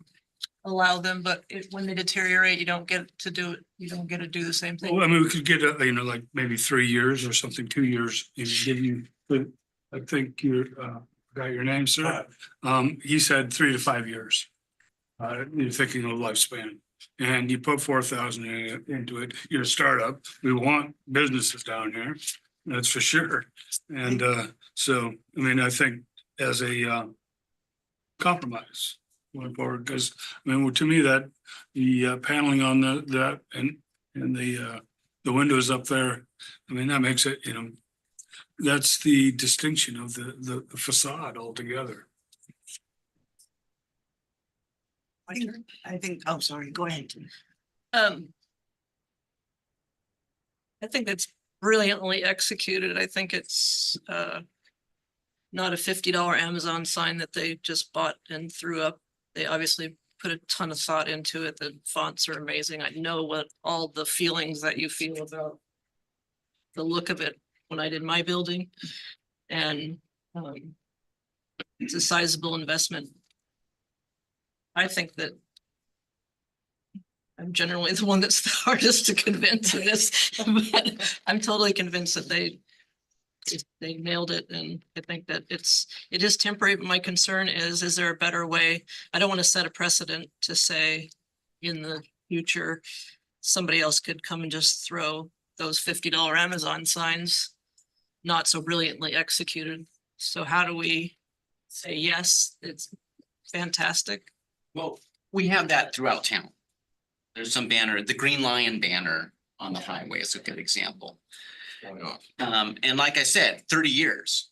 allow them, but when they deteriorate, you don't get to do the same thing. Well, I mean, we could get like maybe 3 years or something, 2 years, and give you, I think you're, got your name, sir. He said 3 to 5 years. You're thinking of lifespan, and you put 4,000 into it. You're a startup. We want businesses down here, that's for sure. And so, I mean, I think as a compromise going forward, because I mean, to me, that the paneling on that and the windows up there, I mean, that makes it, that's the distinction of the facade altogether. I think, oh, sorry, go ahead. I think that's brilliantly executed. I think it's not a $50 Amazon sign that they just bought and threw up. They obviously put a ton of thought into it. The fonts are amazing. I know what all the feelings that you feel about the look of it when I did my building. And it's a sizable investment. I think that I'm generally the one that's the hardest to convince in this, but I'm totally convinced that they nailed it. And I think that it is temporary, but my concern is there a better way? I don't want to set a precedent to say in the future, somebody else could come and just throw those $50 Amazon signs, not so brilliantly executed. So how do we say, yes, it's fantastic? Well, we have that throughout town. There's some banner, the Green Lion banner on the highway is a good example. And like I said, 30 years.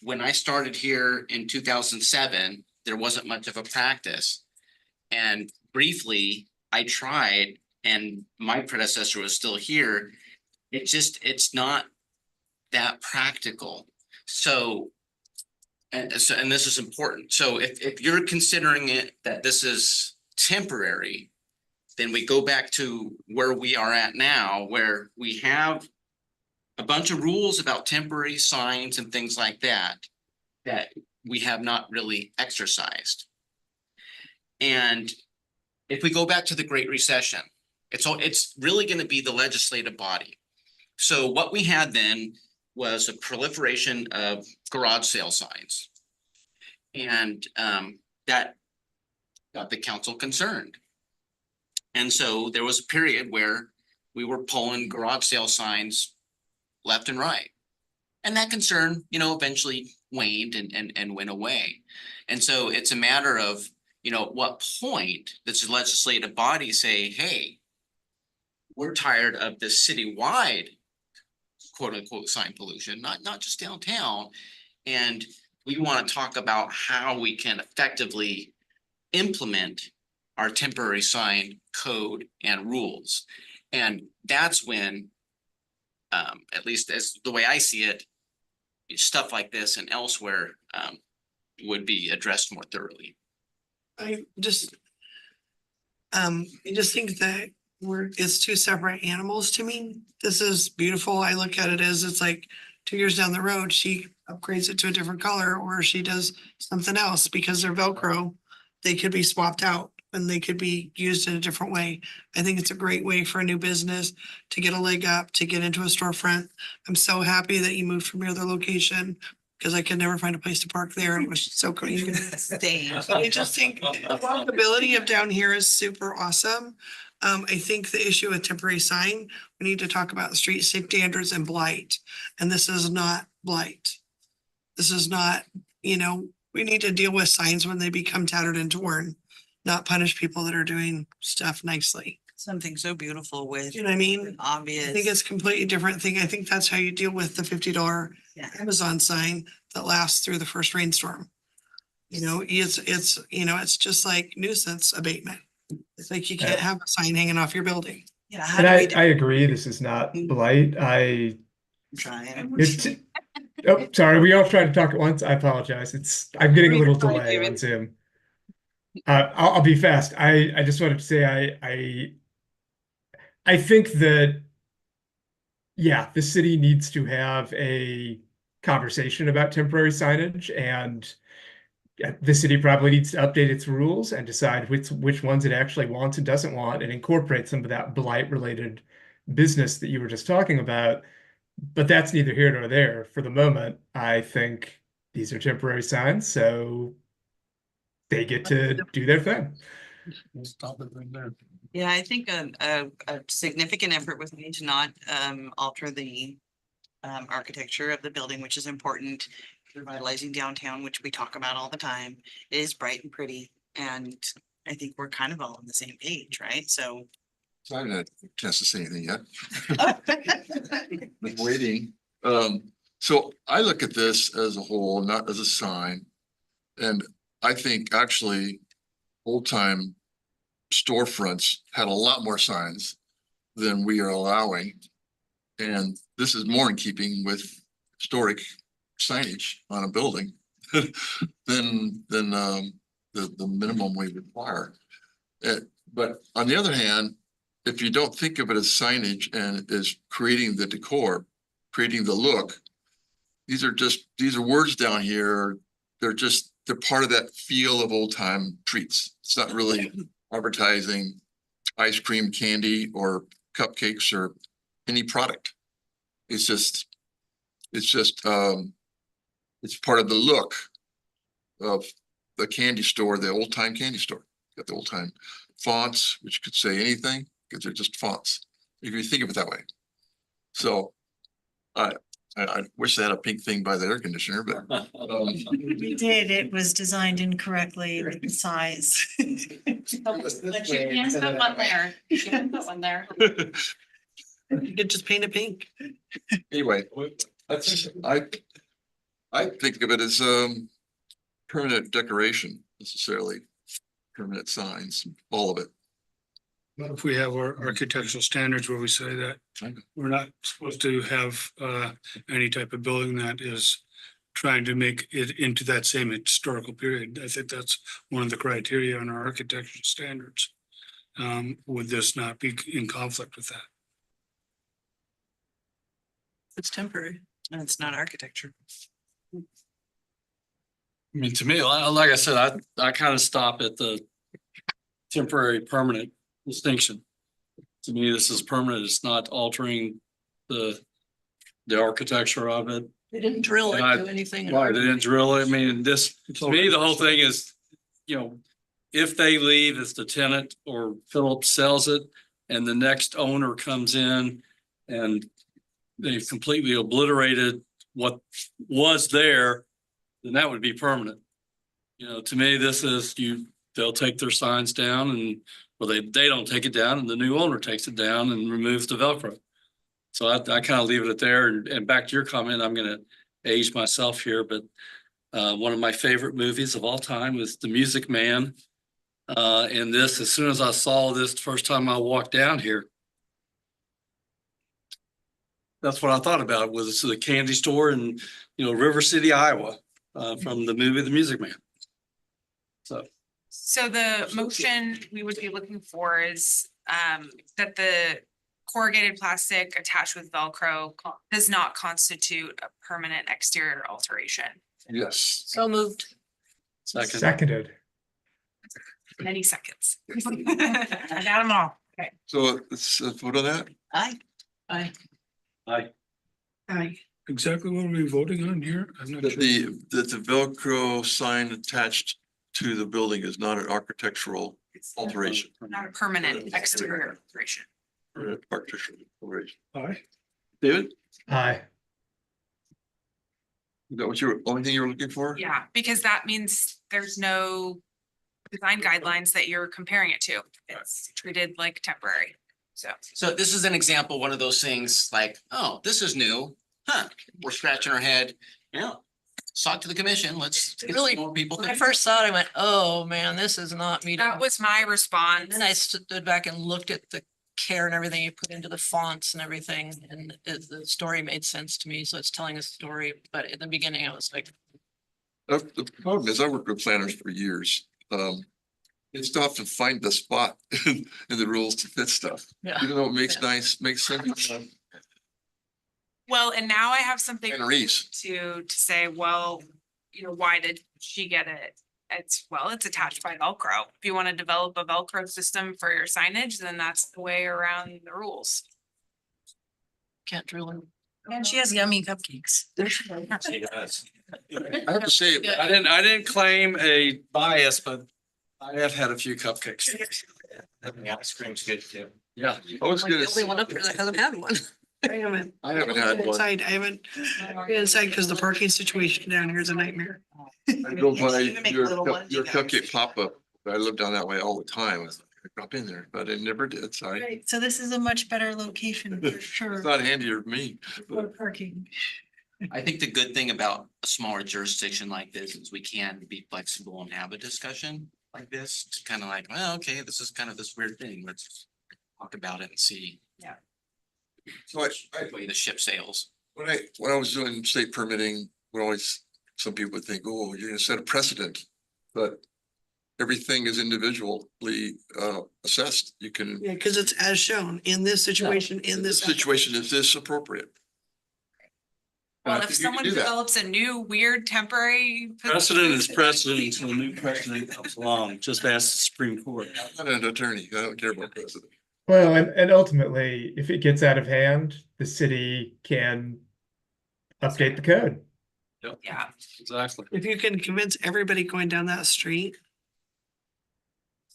When I started here in 2007, there wasn't much of a practice. And briefly, I tried, and my predecessor was still here. It's not that practical. So and this is important. So if you're considering it that this is temporary, then we go back to where we are at now, where we have a bunch of rules about temporary signs and things like that we have not really exercised. And if we go back to the Great Recession, it's really going to be the legislative body. So what we had then was a proliferation of garage sale signs. And that got the council concerned. And so there was a period where we were pulling garage sale signs left and right. And that concern, eventually waned and went away. And so it's a matter of, at what point does the legislative body say, hey, we're tired of this citywide quote unquote sign pollution, not just downtown. And we want to talk about how we can effectively implement our temporary sign code and rules. And that's when, at least as the way I see it, stuff like this and elsewhere would be addressed more thoroughly. I just think that it's two separate animals to me. This is beautiful. I look at it as it's like 2 years down the road, she upgrades it to a different color or she does something else because they're Velcro. They could be swapped out and they could be used in a different way. I think it's a great way for a new business to get a leg up, to get into a storefront. I'm so happy that you moved from your other location because I could never find a place to park there. It was so cool. But I just think the walkability of down here is super awesome. I think the issue with temporary sign, we need to talk about street standards and blight. And this is not blight. This is not, we need to deal with signs when they become tattered and torn, not punish people that are doing stuff nicely. Something so beautiful with You know what I mean? I obvious. think it's a completely different thing. I think that's how you deal with the $50 Yeah. Amazon sign that lasts through the first rainstorm. It's just like nuisance abatement. It's like you can't have a sign hanging off your building. Yeah. And I agree, this is not blight. It's, oh, sorry, we all tried to talk at once. I apologize. I'm getting a little delay on Zoom. I'll be fast. I just wanted to say I think that, yeah, the city needs to have a conversation about temporary signage, and the city probably needs to update its rules and decide which ones it actually wants and doesn't want, and incorporate some of that blight related business that you were just talking about. But that's neither here nor there. For the moment, I think these are temporary signs, so they get to do their thing. We'll stop it right there. Yeah, I think a significant effort was made to not alter the architecture of the building, which is important. Revitalizing downtown, which we talk about all the time, it is bright and pretty, and I think we're kind of all on the same page, right? So. So I haven't had a chance to say anything yet. Been waiting. So I look at this as a whole, not as a sign. And I think actually old time storefronts had a lot more signs than we are allowing. And this is more in keeping with historic signage on a building than the minimum we require. But on the other hand, if you don't think of it as signage and is creating the decor, creating the look, these are words down here. They're part of that feel of old time treats. It's not really advertising ice cream, candy, or cupcakes or any product. It's part of the look of the candy store, the old time candy store. Got the old time fonts, which could say anything because they're just fonts, if you think of it that way. So I wish they had a pink thing by the air conditioner, but We did, it was designed incorrectly with the size. But you can put one there. You can put one there. You could just paint it pink. anyway, I think of it as permanent decoration, necessarily permanent signs, all of it. What if we have our architectural standards where we say that we're not supposed to have any type of building that is trying to make it into that same historical period? I think that's one of the criteria on our architectural standards. Would this not be in conflict with that? It's temporary and it's not architecture. I mean, to me, like I said, I kind of stop at the temporary permanent distinction. To me, this is permanent. It's not altering the architecture of it. They didn't drill it, And do anything. Right, they didn't drill it. I mean, to me, the whole thing is, if they leave, it's the tenant or Phillips sells it and the next owner comes in and they've completely obliterated what was there, then that would be permanent. To me, this is they'll take their signs down and, well, they don't take it down and the new owner takes it down and removes the Velcro. So I kind of leave it at there. And back to your comment, I'm going to age myself here, but one of my favorite movies of all time was The Music Man. And this, as soon as I saw this the first time I walked down here, that's what I thought about, was the candy store in, River City, Iowa, from the movie The Music Man. So So the motion we would be looking for is that the corrugated plastic attached with Velcro does not constitute a permanent exterior alteration. Yes. So moved. Second. Seconded. Many seconds. I got them all. Okay. So let's vote on that. Aye. Aye. Aye. Exactly what are we voting on here? I'm not That sure. that the Velcro sign attached to the building is not an architectural alteration. Not a permanent exterior alteration. Or an architectural alteration. Aye. David, Aye. is that what you're, only thing you're looking for? Yeah, because that means there's no design guidelines that you're comparing it to. It's treated like temporary. So this is an example, one of those things like, oh, this is new, huh? We're scratching our head, talk to the commission, let's get Really, more people. When I first saw it, I went, oh, man, this is not meeting. That was my And response. then I stood back and looked at the care and everything you put into the fonts and everything, and the story made sense to me, so it's telling a story, but in the beginning, I was like, The problem is I worked with planners for years. It's tough to find the spot in the rules to fit stuff, yeah. even though it makes Yeah. makes sense. Well, and now I have something And Reese. to say, well, why did she get it? It's attached by Velcro. If you want to develop a Velcro system for your signage, then that's the way around the rules. Can't drill in. And she has yummy cupcakes. I have to say, I didn't claim a bias, but I have had a few cupcakes. The ice cream's good too. Yeah. I was Like gonna, the only one up here that hasn't had one. I haven't. I haven't had one. Inside, I haven't been inside because the parking situation down here is a nightmare. I go by Even make your, little ones, your you guys. cupcake pop-up. I live down that way all the time. I was like, I drop in there, but I never did. So I, Right, so this is a much better location for sure it's not handier for me. for parking. I think the good thing about a smaller jurisdiction like this is we can be flexible and have a discussion like this. It's kind of like, well, okay, this is kind of this weird thing. Let's talk about it and see So I, the way the ship sails. when I was doing state permitting, some people would think, oh, you're gonna set a precedent, but everything is individually assessed. You can, Yeah, because it's as shown in this situation, in this this. situation, is this appropriate? And I Well, if think you can someone do that. develops a new weird temporary. Precedent is precedent until a new precedent comes along. Just ask the Supreme Court. I'm not an attorney. I don't care about precedent. Well, and ultimately, if it gets out of hand, the city can update the code. Yeah, Exactly. If you can convince everybody going down that street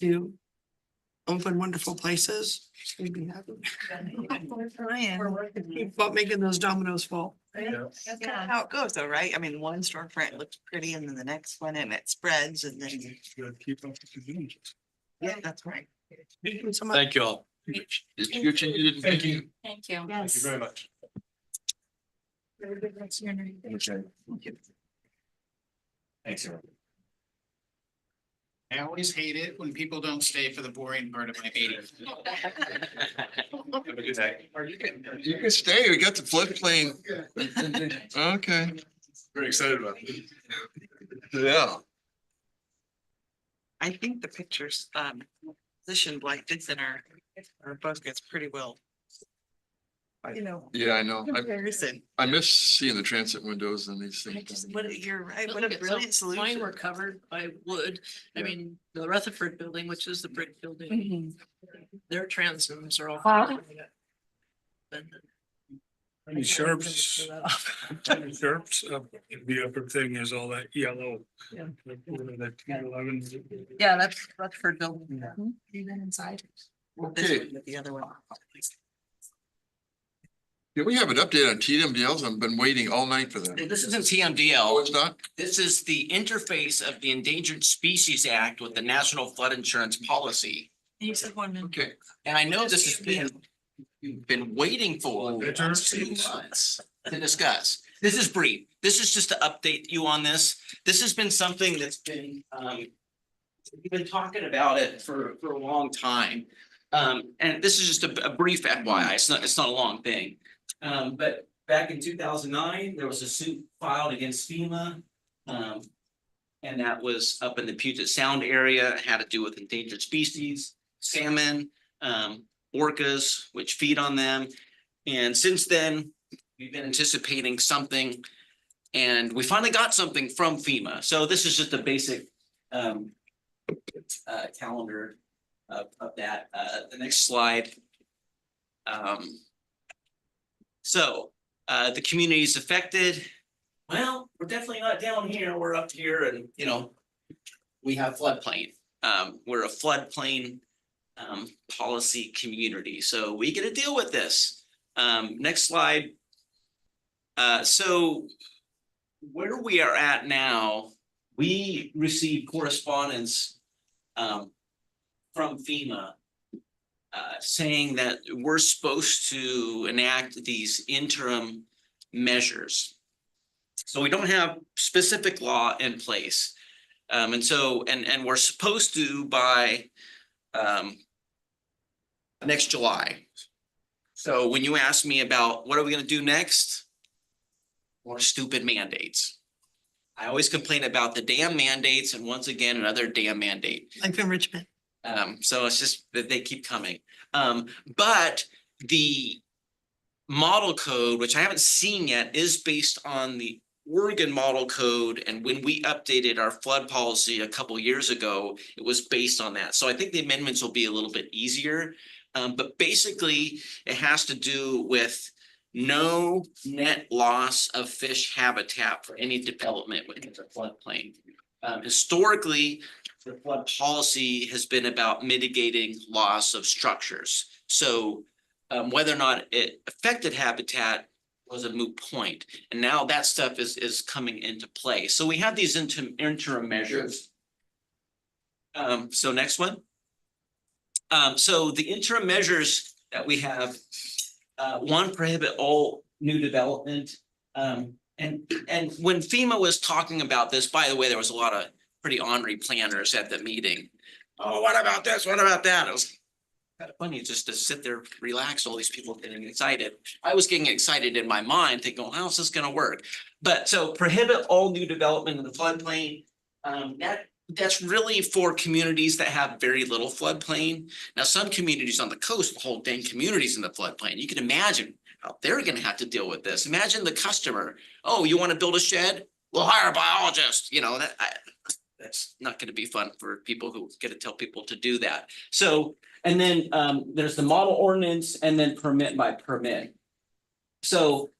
to open wonderful places, we'd be happy. Keep on making those dominoes fall. That's kind of how it goes though, right? I mean, one storefront looks pretty and then the next one and it spreads and then, Keep up with the news. yeah, that's right. Thank you so much. Thank you all. It's your change. Thank you. Thank you. Thank you very much. Okay. Thanks, everyone. I always hate it when people don't stay for the boring part of my meeting. Have a good day. You can stay. We got the floodplain. Okay. Very excited about it. Yeah. I think the pictures, positioned like this in our book gets pretty well. Yeah, I know. Comparison. I miss seeing the transit windows and these I things. just, you're right, But what look a at- so brilliant Mine were solution. covered by wood. I mean, the Rutherford building, which is the brick building, their transoms are all. And- Any sharps, any sharps, the upper thing is all that yellow. Yeah. That 11. Yeah, that's Rutherford building. Even inside. Okay. The other one. Can we have an update on TMDLs? I've been waiting all night for that. This isn't Oh, TMDL. it's not? This is the interface of the Endangered Species Act with the National Flood Insurance Policy. You said 1 minute. Okay. And I know this has been, you've been waiting for 2 months to discuss. This is brief. This is just to update you on this. This has been something that's been, we've been talking about it for a long time. And this is just a brief FYI. It's not a long thing. But back in 2009, there was a suit filed against FEMA. And that was up in the Puget Sound area, it had to do with endangered species, salmon, orcas, which feed on them. And since then, we've been anticipating something. And we finally got something from FEMA. So this is just a basic calendar of that. The next slide. So the communities affected. Well, we're definitely not down here. We're up here and, you know, we have floodplain. We're a floodplain policy community. So we get to deal with this. Next slide. So where we are at now, we received correspondence from FEMA saying that we're supposed to enact these interim measures. So we don't have specific law in place. And so, and we're supposed to by next July. So when you ask me about what are we gonna do next? More stupid mandates. I always complain about the damn mandates and once again, another damn mandate. Like from Richmond. So it's just that they keep coming. But the model code, which I haven't seen yet, is based on the Oregon model code. And when we updated our flood policy a couple years ago, it was based on that. So I think the amendments will be a little bit easier. But basically, it has to do with no net loss of fish habitat for any development within the floodplain. Historically, the flood policy has been about mitigating loss of structures. So whether or not it affected habitat was a moot point. And now that stuff is coming into play. So we have these interim measures. So next one. So the interim measures that we have, one, prohibit all new development. And when FEMA was talking about this, by the way, there was a lot of pretty ornery planners at the meeting. Oh, what about this? What about that? It was kind of funny just to sit there, relax, all these people getting excited. I was getting excited in my mind thinking, how's this gonna work? But so prohibit all new development in the floodplain. That's really for communities that have very little floodplain. Now, some communities on the coast will hold dang communities in the floodplain. You can imagine how they're gonna have to deal with this. Imagine the customer, oh, you wanna build a shed? We'll hire a biologist, you know, that's not gonna be fun for people who get to tell people to do that. So, and then there's the model ordinance and then permit by permit. So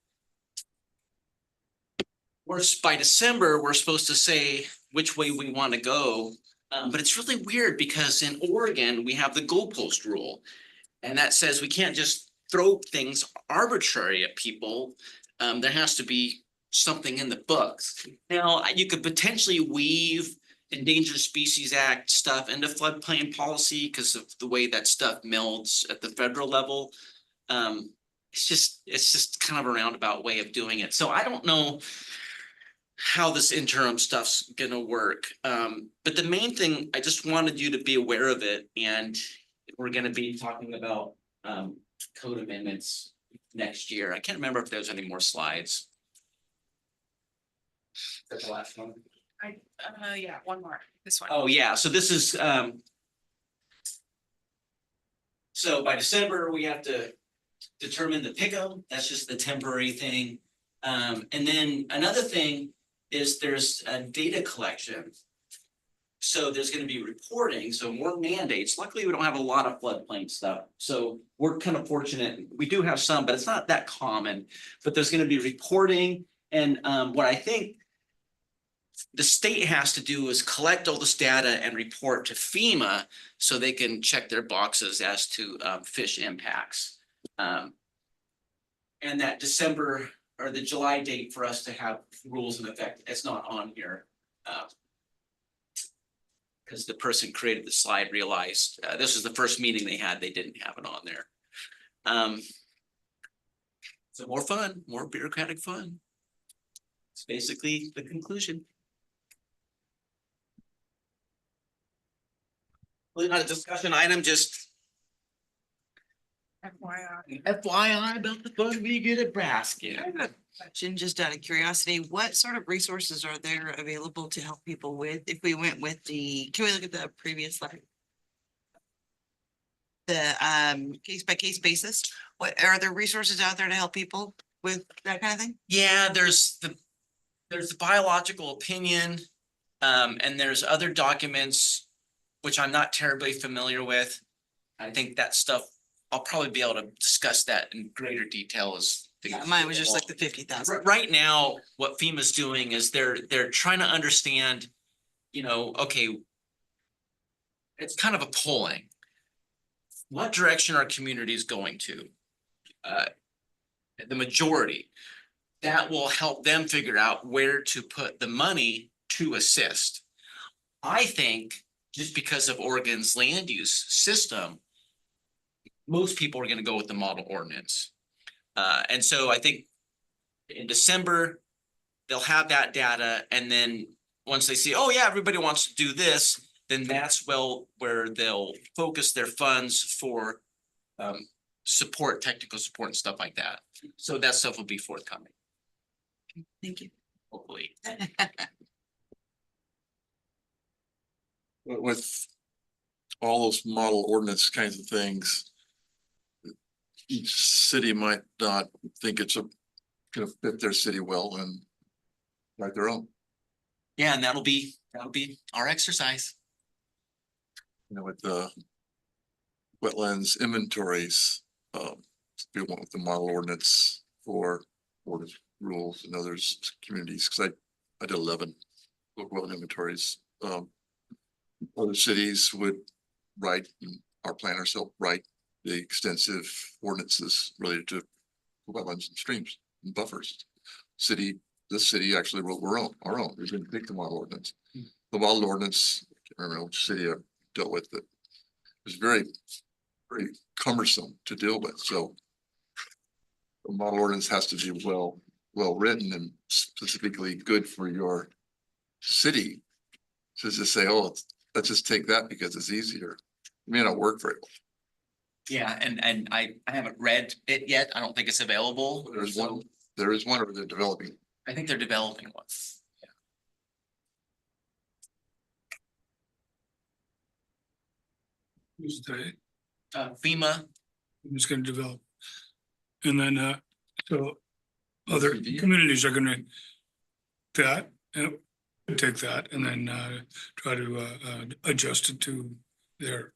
by December, we're supposed to say which way we want to go. But it's really weird because in Oregon, we have the goalpost rule. And that says we can't just throw things arbitrary at people. There has to be something in the books. Now, you could potentially weave Endangered Species Act stuff into floodplain policy because of the way that stuff melds at the federal level. It's just kind of a roundabout way of doing it. So I don't know how this interim stuff's gonna work. But the main thing, I just wanted you to be aware of it, and we're gonna be talking about code amendments next year. I can't remember if there's any more slides. That's the last one. Yeah, one more, this one. Oh, yeah, so this is so by December, we have to determine the pickup. That's just the temporary thing. And then another thing is there's a data collection. So there's gonna be reporting, so more mandates. Luckily, we don't have a lot of floodplain stuff. So we're kind of fortunate. We do have some, but it's not that common. But there's gonna be reporting. And what I think the state has to do is collect all this data and report to FEMA so they can check their boxes as to fish impacts. And that December or the July date for us to have rules in effect, it's not on here. Because the person created the slide realized this was the first meeting they had, they didn't have it on there. So more fun, more bureaucratic fun. It's basically the conclusion. Really not a discussion item, just FYI. FYI about the fun we get at Brasket. question, just out of curiosity, what sort of resources are there available to help people with, if we went with can we look at the previous slide? The case by case basis, what, are there resources out there to help people with that kind of thing? Yeah, there's the biological opinion, and there's other documents which I'm not terribly familiar with. I think that stuff, I'll probably be able to discuss that in greater detail as. Yeah, mine was just like the 50,000. Right now, what FEMA's doing is they're trying to understand, okay. It's kind of a polling. What direction are communities going to? The majority. That will help them figure out where to put the money to assist. I think just because of Oregon's land use system, most people are gonna go with the model ordinance. And so I think in December, they'll have that data, and then once they see, oh yeah, everybody wants to do this, then that's where they'll focus their funds for support, technical support and stuff like that. So that stuff will be forthcoming, Thank you. hopefully. But with all those model ordinance kinds of things, each city might not think it's gonna fit their city well and write their own. Yeah, and that'll be our exercise. With the wetlands inventories, we went with the model ordinance for ordinance rules and others communities, because I did 11 wetland inventories. Other cities would write, and our planners help write the extensive ordinances related to wetlands and streams and buffers. This city actually wrote our own. We didn't pick the model ordinance. The model ordinance, I can't remember which city I dealt with, it was very, very cumbersome to deal with. So the model ordinance has to be well written and specifically good for your city. So just say, oh, let's just take that because it's easier. It may not work very well. Yeah, and I haven't read it yet. I don't think it's available. There is one, or they're developing. I think they're developing one. Who's they? FEMA, Who's gonna develop? And then, so other communities are gonna take that and then try to adjust it to their.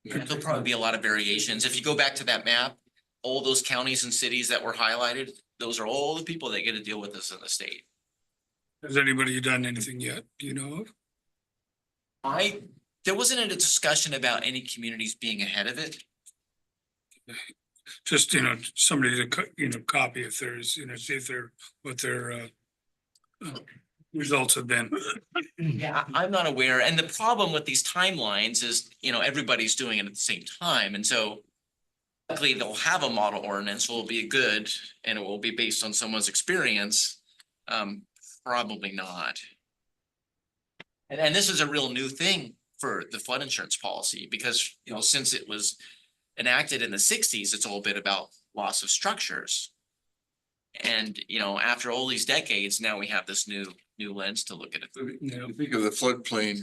there'll probably be a lot of variations. If you go back to that map, all those counties and cities that were highlighted, those are all the people that get to deal with this in the state. Has anybody done anything yet? Do you know of? There wasn't a discussion about any communities being ahead of it. Just, somebody to copy if there's, see if what their results have been. Yeah, I'm not aware. And the problem with these timelines is, everybody's doing it at the same time. And so luckily they'll have a model ordinance, will be good, and it will be based on someone's experience. Probably not. And this is a real new thing for the flood insurance policy because, since it was enacted in the 60s, it's all been about loss of structures. And, after all these decades, now we have this new lens to look at it. You think of the floodplain,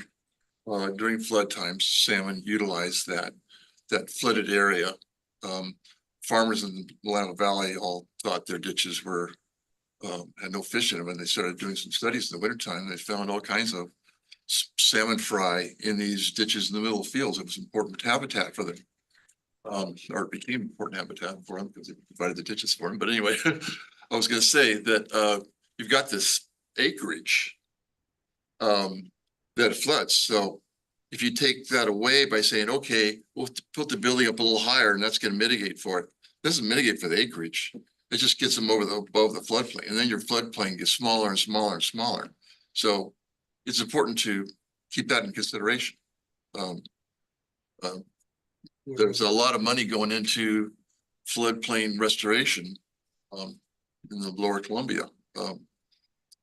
during flood times, salmon utilized that flooded area. Farmers in the Willamette Valley all thought their ditches had no fish in them, and they started doing some studies in the wintertime. They found all kinds of salmon fry in these ditches in the middle of fields. It was important habitat for them. Or it became important habitat for them because they provided the ditches for them. But anyway, I was gonna say that you've got this acreage that floods. So if you take that away by saying, okay, we'll put the building up a little higher and that's gonna mitigate for it. It doesn't mitigate for the acreage. It just gets them above the floodplain, and then your floodplain gets smaller and smaller and smaller. So it's important to keep that in consideration. There's a lot of money going into floodplain restoration in the lower Columbia,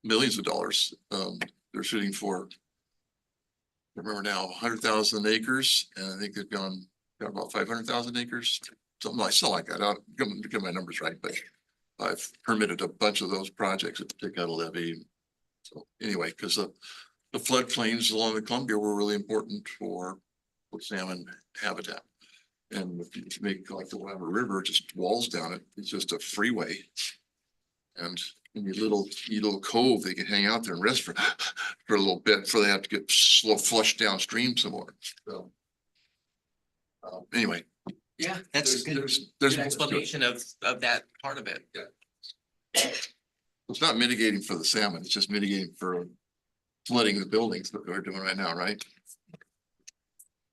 millions of dollars. They're shooting for, I remember now, 100,000 acres, and I think they've got about 500,000 acres, something like that. I'll get my numbers right, but I've permitted a bunch of those projects at the Picado levee. So anyway, because the floodplains along the Columbia were really important for salmon habitat. And if you make like the Weber River, just walls down it, it's just a freeway. And in your little cove, they can hang out there and rest for a little bit before they have to get slow flushed downstream some more. So. Anyway, Yeah, that's good. There's Good explanation of that part of it. It's not mitigating for the salmon, it's just mitigating for flooding the buildings that we're doing right now, right?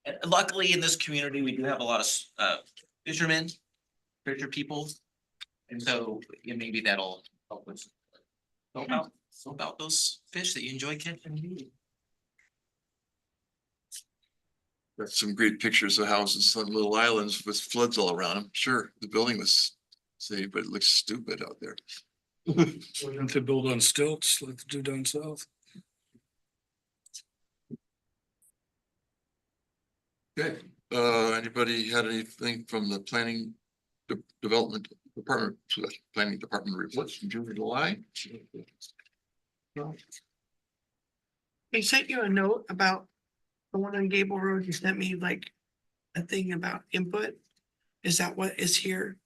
And luckily, in this community, we do have a lot of fishermen, fisher people. And so yeah, maybe that'll help us. So about those fish that you enjoy catching and eating. Got some great pictures of houses on little islands with floods all around them. Sure, the building was safe, but it looks stupid out there. Why don't they build on stilts like they do down south? Okay, anybody had anything from the development department, planning department reports from June or July? No. I sent you a note about the one on Gable Road. You sent me like a thing about input. Is that what is here?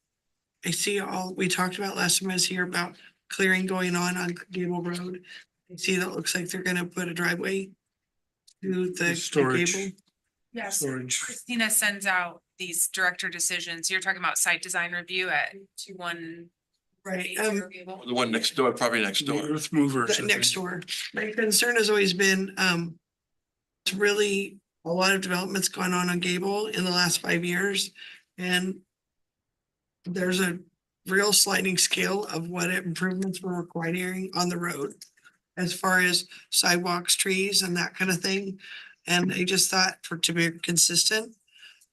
I see we talked about last time I was here about clearing going on Gable Road. I see that looks like they're gonna put a driveway to the Storage. Gable. Yes, Storage. Christina sends out these director decisions. You're talking about site design review at 21. Right, The one next door, probably next The door. earth movers. I next think. door. My concern has always been, it's really a lot of developments going on Gable in the last 5 years. And there's a real sliding scale of what improvements we're requiring on the road as far as sidewalks, trees and that kind of thing. And I just thought to be consistent,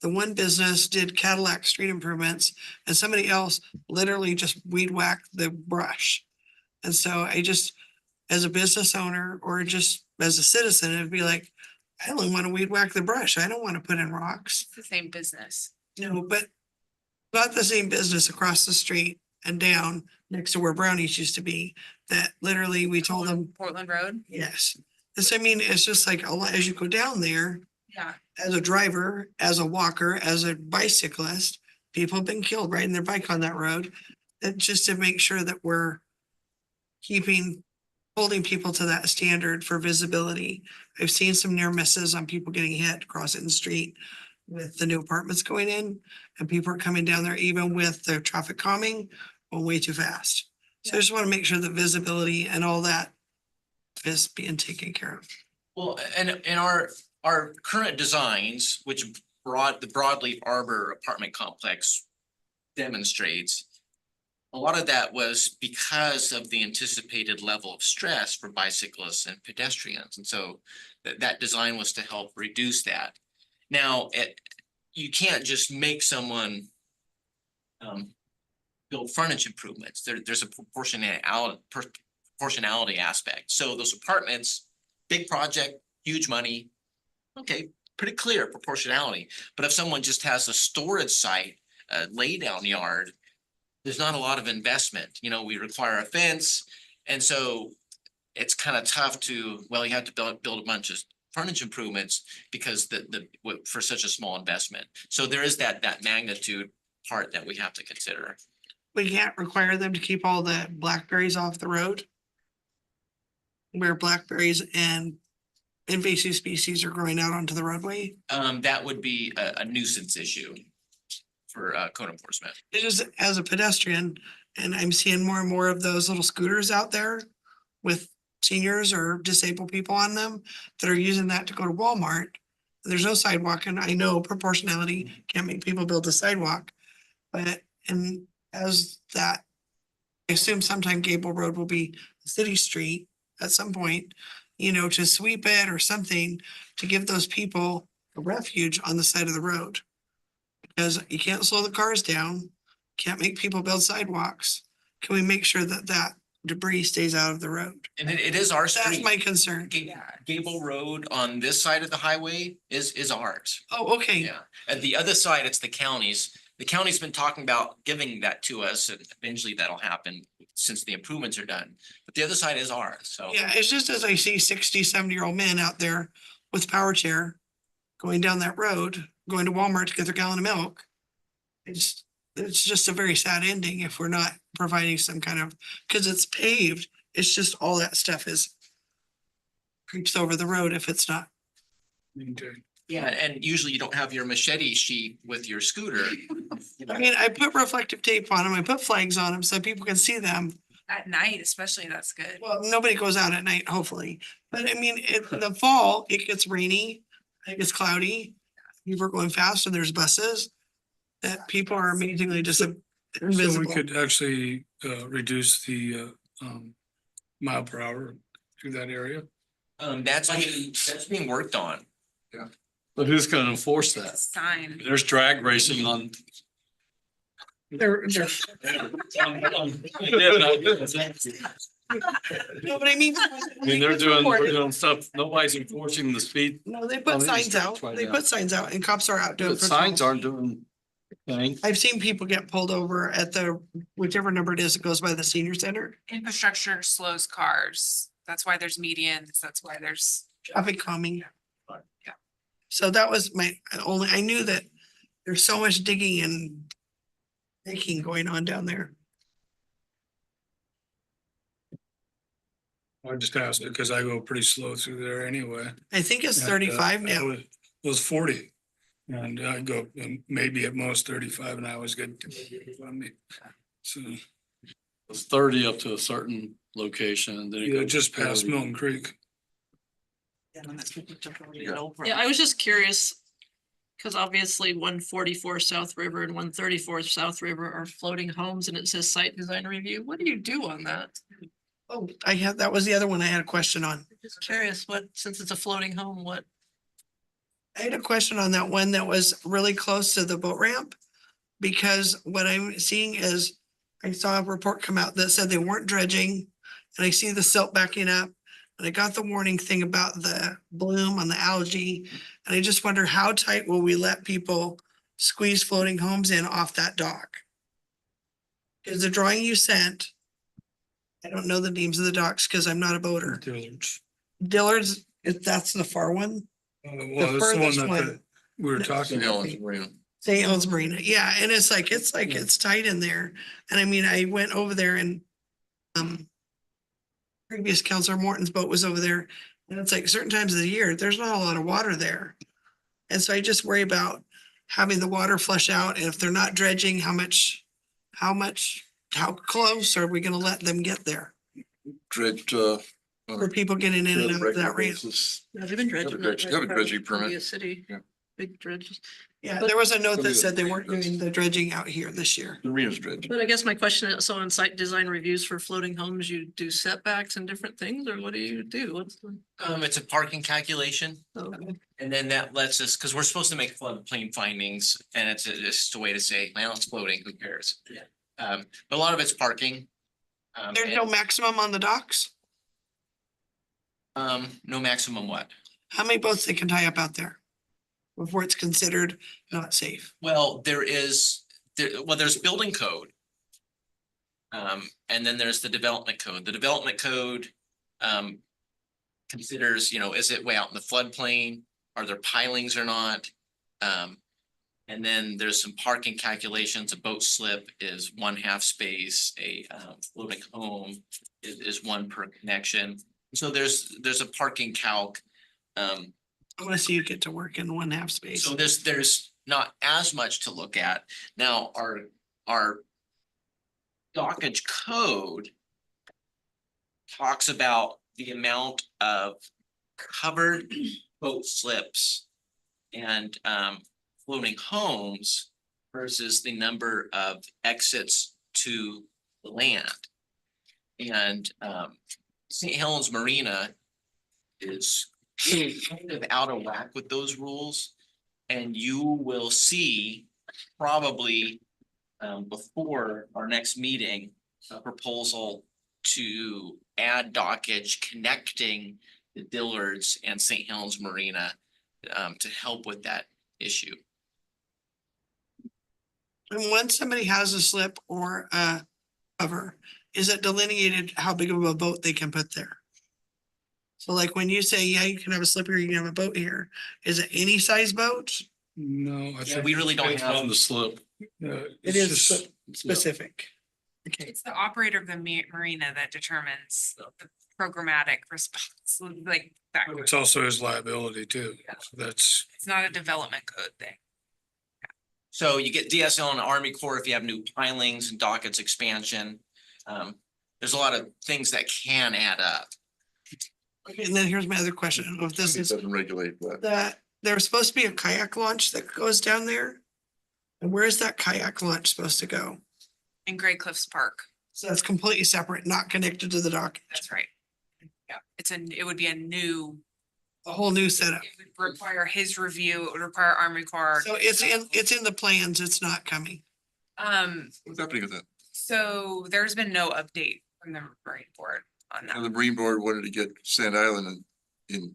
the one business did Cadillac street improvements and somebody else literally just weed whacked the brush. And so I just, as a business owner or just as a citizen, it'd be like, I only want to weed whack the brush. I don't want to put in rocks. It's the same business. No, but not the same business across the street and down next to where Brownies used to be, that literally we told them, Portland Road. yes. And so I mean, it's just like a lot, as you go down there, Yeah. as a driver, as a walker, as a bicyclist, people have been killed riding their bike on that road. And just to make sure that we're holding people to that standard for visibility. I've seen some near misses on people getting hit crossing the street with the new apartments going in, and people are coming down there even with the traffic calming going way too fast. So I just want to make sure that visibility and all that is being taken care of. Well, and in our current designs, which the Broadleaf Arbor apartment complex demonstrates, a lot of that was because of the anticipated level of stress for bicyclists and pedestrians. And so that design was to help reduce that. Now, you can't just make someone build frontage improvements. There's a proportionality aspect. So those apartments, big project, huge money. Okay, pretty clear proportionality. But if someone just has a storage site, a lay down yard, there's not a lot of investment. You know, we require a fence. And so it's kind of tough you have to build a bunch of frontage improvements because for such a small investment. So there is that magnitude part that we have to consider. We can't require them to keep all the blackberries off the road, where blackberries and invasive species are growing out onto the roadway. That would be a nuisance issue for code enforcement. It is, as a pedestrian, and I'm seeing more and more of those little scooters out there with seniors or disabled people on them that are using that to go to Walmart. There's no sidewalk, and I know proportionality can't make people build a sidewalk. But, and as that, I assume sometime Gable Road will be a city street at some point, you know, to sweep it or something to give those people a refuge on the side of the road. Because you can't slow the cars down, can't make people build sidewalks. Can we make sure that that debris stays out of the road? And it is our street. That's my concern. Gable Road on this side of the highway is ours. Oh, okay. Yeah, and the other side, it's the county's. the county's been talking about giving that to us, and eventually that'll happen since the improvements are done. But the other side is ours, so. Yeah, it's just as I see 60, 70-year-old men out there with power chair going down that road, going to Walmart to get their gallon of milk. It's just a very sad ending if we're not providing some kind of, because it's paved, it's just all that stuff is creeps over the road if it's not. maintained. Yeah, and usually you don't have your machete sheet with your scooter. You know. I mean, I put reflective tape on them, I put flags on them so people can see them. At night especially, that's good. Well, nobody goes out at night, hopefully, but I mean, in the fall, it gets rainy, it gets cloudy. People are going fast and there's buses that people are amazingly just So we invisible. could actually reduce the mile per hour through that area. That's being worked on. But who's gonna enforce that? Sign. There's drag racing on. They're, no, but I mean. I mean, they're doing stuff, nobody's enforcing the speed. No, they on put the signs streets out, right they now. put signs out and cops are out doing. But signs patrol. aren't doing things. I've seen people get pulled over at the, whichever number it is, that goes by the senior center, Infrastructure slows cars. That's why there's medians. That's why there's. traffic calming. Yeah. So that was my only, I knew that there's so much digging and making going on down there. I just asked it because I go pretty slow through there anyway. I think it's And, 35 I now. was- It was 40. And I go maybe at most 35 and I always get on me. So, It's 30 up to a certain location and then it yeah, goes just past 40. Milton Creek. Yeah, I was just curious. Cause obviously 144 South River and 134 South River are floating homes and it says site design review. What do you do on that? Oh, I had, that was the other one I had a question on. Just curious what, since it's a floating home, what? I had a question on that one that was really close to the boat ramp. Because what I'm seeing is, I saw a report come out that said they weren't dredging. And I see the silt backing up. And I got the warning thing about the bloom on the algae. And I just wonder how tight will we let people squeeze floating homes in off that dock? Because the drawing you sent, I don't know the names of the docks because I'm not a boater. Dillard's. Dillard's, that's the far one. Well, that's the one furthest that one. we were talking St. about. Helens Marina. St. Helens Marina, yeah, and it's like it's tight in there, and I mean, I went over there and previous Counselor Morton's boat was over there, and it's like certain times of the year, there's not a lot of water there. And so I just worry about having the water flush out, and if they're not dredging, how close are we gonna let them get there? Dredged, For people getting in and out of that ramp? basis. Yeah, they've been dredging. that dredge- you have a right dredging from permit. Columbia City, Yeah. big dredges. Yeah, But- there was a note that Somebody- said they weren't doing the dredging out here this year. The Marina's dredged. But I guess my question is, so on site design reviews for floating homes, you do setbacks and different things, or what do you do? What's the? It's a parking calculation. Oh, And then that lets us, because we're supposed to make floodplain findings, and it's just a way to say, well, it's floating, who cares? Yeah. But a lot of it's parking. There's no maximum on the docks? No maximum what? How many boats they can tie up out there? Before it's considered not safe? Well, there's building code. And then there's the development code. The development code considers, is it way out in the floodplain? Are there pilings or not? And then there's some parking calculations. A boat slip is 1/2 space, a floating home is 1 per connection. So there's a parking calc. I wanna see you get to work in 1/2 space. So there's not as much to look at. Now, our dockage code talks about the amount of covered boat slips and floating homes versus the number of exits to the land. And St. Helens Marina is kind of out of whack with those rules. And you will see probably before our next meeting, a proposal to add dockage connecting the Dillards and St. Helens Marina to help with that issue. And once somebody has a slip or a cover, is it delineated how big of a boat they can put there? So like when you say, yeah, you can have a slip here, you can have a boat here, is it any size boat? No, I Yeah, think. we really don't It's have. on the slip. It It's is just- specific. Okay, It's the operator of the marina that determines the programmatic response, like that. But it's also his liability too. Yeah. So that's, It's not a development code thing. So you get DSL and Army Corps if you have new pilings and dockets expansion. There's a lot of things that can add up. okay, and then here's my other question. I don't know if this It is doesn't regulate that. that there's supposed to be a kayak launch that goes down there. And where is that kayak launch supposed to go? In Gray Cliffs Park, So that's completely separate, not connected to the dock, that's right. Yeah, it would be a new, a whole new setup. it would require his review, it would require Army Corps. So it's in the plans, it's not coming. What's happening with that? So there's been no update from the Marine Board on And that, the Marine Board wanted to get Sand Island in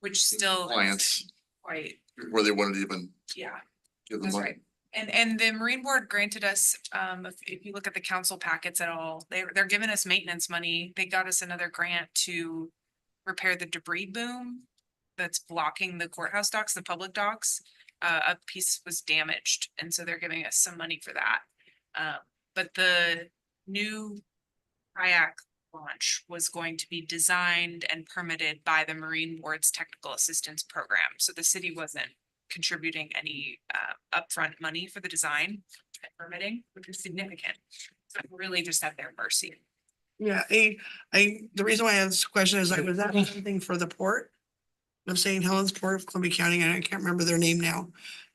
which still. compliance Quite, where they wanted to even yeah. give them That's money. right. And the Marine Board granted us, if you look at the council packets at all, they're giving us maintenance money. They got us another grant to repair the debris boom that's blocking the courthouse docks, the public docks. A piece was damaged, and so they're giving us some money for that. But the new kayak launch was going to be designed and permitted by the Marine Board's Technical Assistance Program. So the city wasn't contributing any upfront money for the design and permitting, which is significant. So really just at their mercy. Yeah, the reason why I asked this question is I was at something for the port of St. Helens Port of Columbia County, and I can't remember their name now.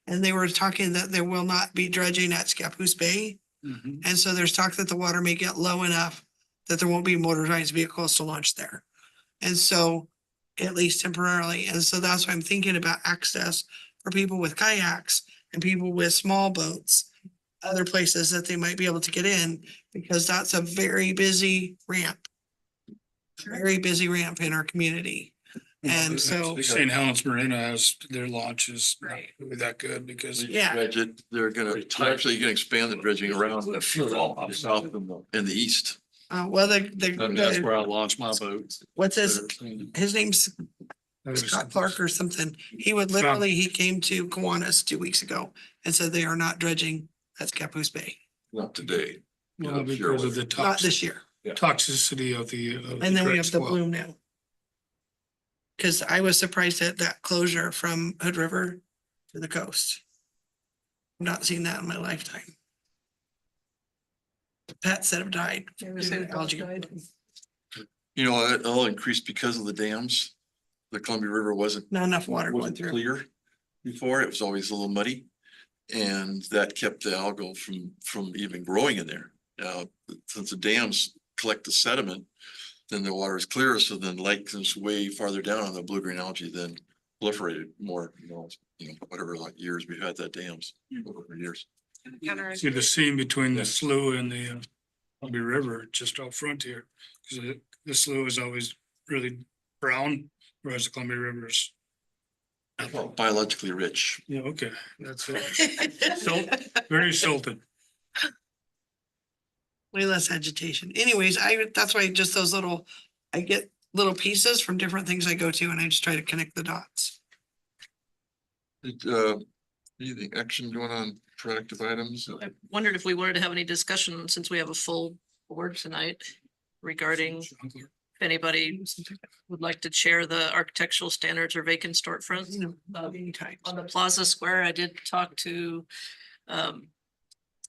And they were talking that there will not be dredging at Scappoose Bay. Mhm. And so there's talk that the water may get low enough that there won't be motorized vehicles to launch there. And so, at least temporarily, and so that's why I'm thinking about access for people with kayaks and people with small boats. Other places that they might be able to get in, because that's a very busy ramp. Very busy ramp in our community. And so, St. Helens Marina has their launches not Right. really that good because yeah. Dredge it, they're actually gonna expand the dredging around the south and the east. Well, And that's where I launched my boat. what's his name's Scott Clark or something. He would literally, he came to Kiwanis 2 weeks ago and said they are not dredging at Scappoose Bay, Not today. Well, because of the not this year. toxicity of the. And then we have dredge the well. bloom now. Cause I was surprised at that closure from Hood River to the coast. Not seen that in my lifetime. Pets that have died. due to algae. You know, it all increased because of the dams. The Columbia River wasn't Not enough water going wasn't through. clear before. It was always a little muddy. And that kept the algal from even growing in there. Now, since the dams collect the sediment, then the water is clearer, so then light comes way farther down on the blue-green algae than proliferated more, whatever like years we've had that dams over years. See the seam between the slough and the Columbia River, just out front here, because the slough is always really brown, whereas the Columbia River is. Biologically rich. Yeah, okay, that's it. Very salted. Way less agitation. Anyways, that's why just those little, I get little pieces from different things I go to and I just try to connect the dots. Anything action going on proactive items? I wondered if we wanted to have any discussion, since we have a full board tonight, regarding if anybody would like to chair the architectural standards or vacant storefronts. You know, anytime. On the Plaza Square, I did talk to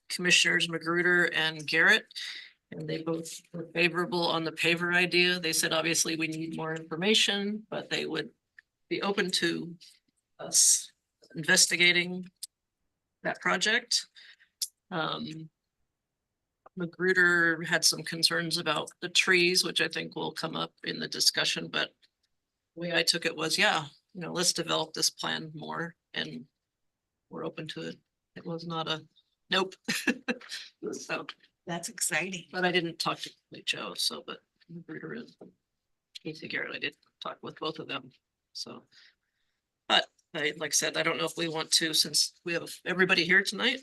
Commissioners Magruder and Garrett. And they both were favorable on the paver idea. They said, obviously, we need more information, but they would be open to us investigating that project. Magruder had some concerns about the trees, which I think will come up in the discussion, but the way I took it was, yeah, let's develop this plan more, and we're open to it. It was not a nope. So, That's exciting. but I didn't talk to Joe, so, but Magruder and Casey Garrett, I did talk with both of them, so. But like I said, I don't know if we want to, since we have everybody here tonight,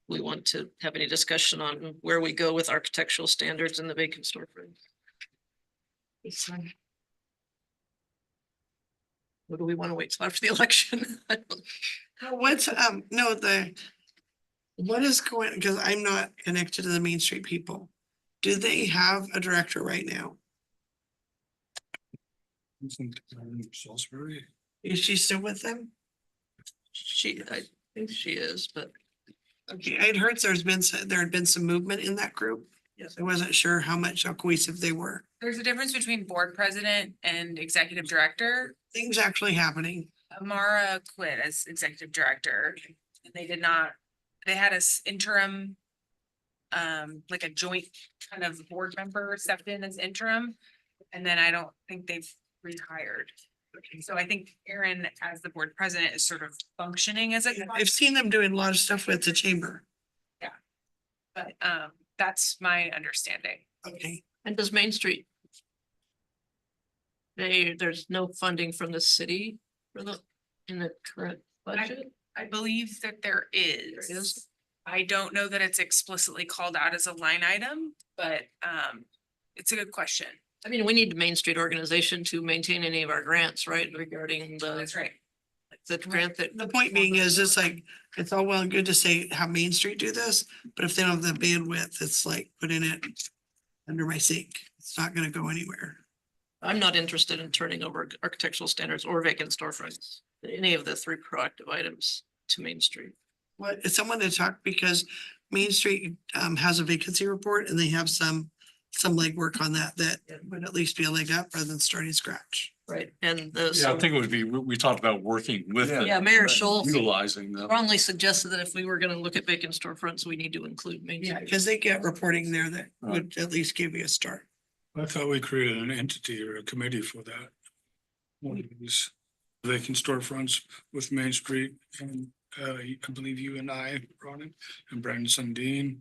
we want to have any discussion on where we go with architectural standards in the vacant storefront. Or do we want to wait till after the election? I don't- What's, no, what is going, because I'm not connected to the Main Street people. Do they have a director right now? Salisbury. Is she still with them? I think she is, but Okay, I'd heard there had been some movement in that group. Yes. I wasn't sure how much how cohesive they were. There's a difference between board president and executive director. Things actually happening. Amara quit as executive director. And they did not, they had a interim. Like a joint kind of board member stepped in as interim. And then I don't think they've rehired. So I think Aaron, as the board president, is sort of functioning as a. I've seen them doing a lot of stuff with the chamber. But that's my understanding. Okay, and does Main Street? There's no funding from the city for in the current budget? I believe that there is. There is? I don't know that it's explicitly called out as a line item, but it's a good question. I mean, we need Main Street organization to maintain any of our grants, right, regarding That's right. the grant that. the point being is, it's like, it's all well and good to say have Main Street do this, but if they don't have the bandwidth, it's like putting it under my sink. It's not gonna go anywhere. I'm not interested in turning over architectural standards or vacant storefronts, any of the three proactive items to Main Street. What, is someone to talk, because Main Street has a vacancy report and they have some legwork on that would at least be a leg up rather than starting scratch. Right, and Yeah, I think it would be, we talked about working with them. Yeah, Mayor Schultz Utilizing them. strongly suggested that if we were gonna look at vacant storefronts, we need to include Main Yeah, Street. because they get reporting there that would at least give you a start. I thought we created an entity or a committee for that. One of these vacant storefronts with Main Street and I believe you and I were on it and Brandon Sundin.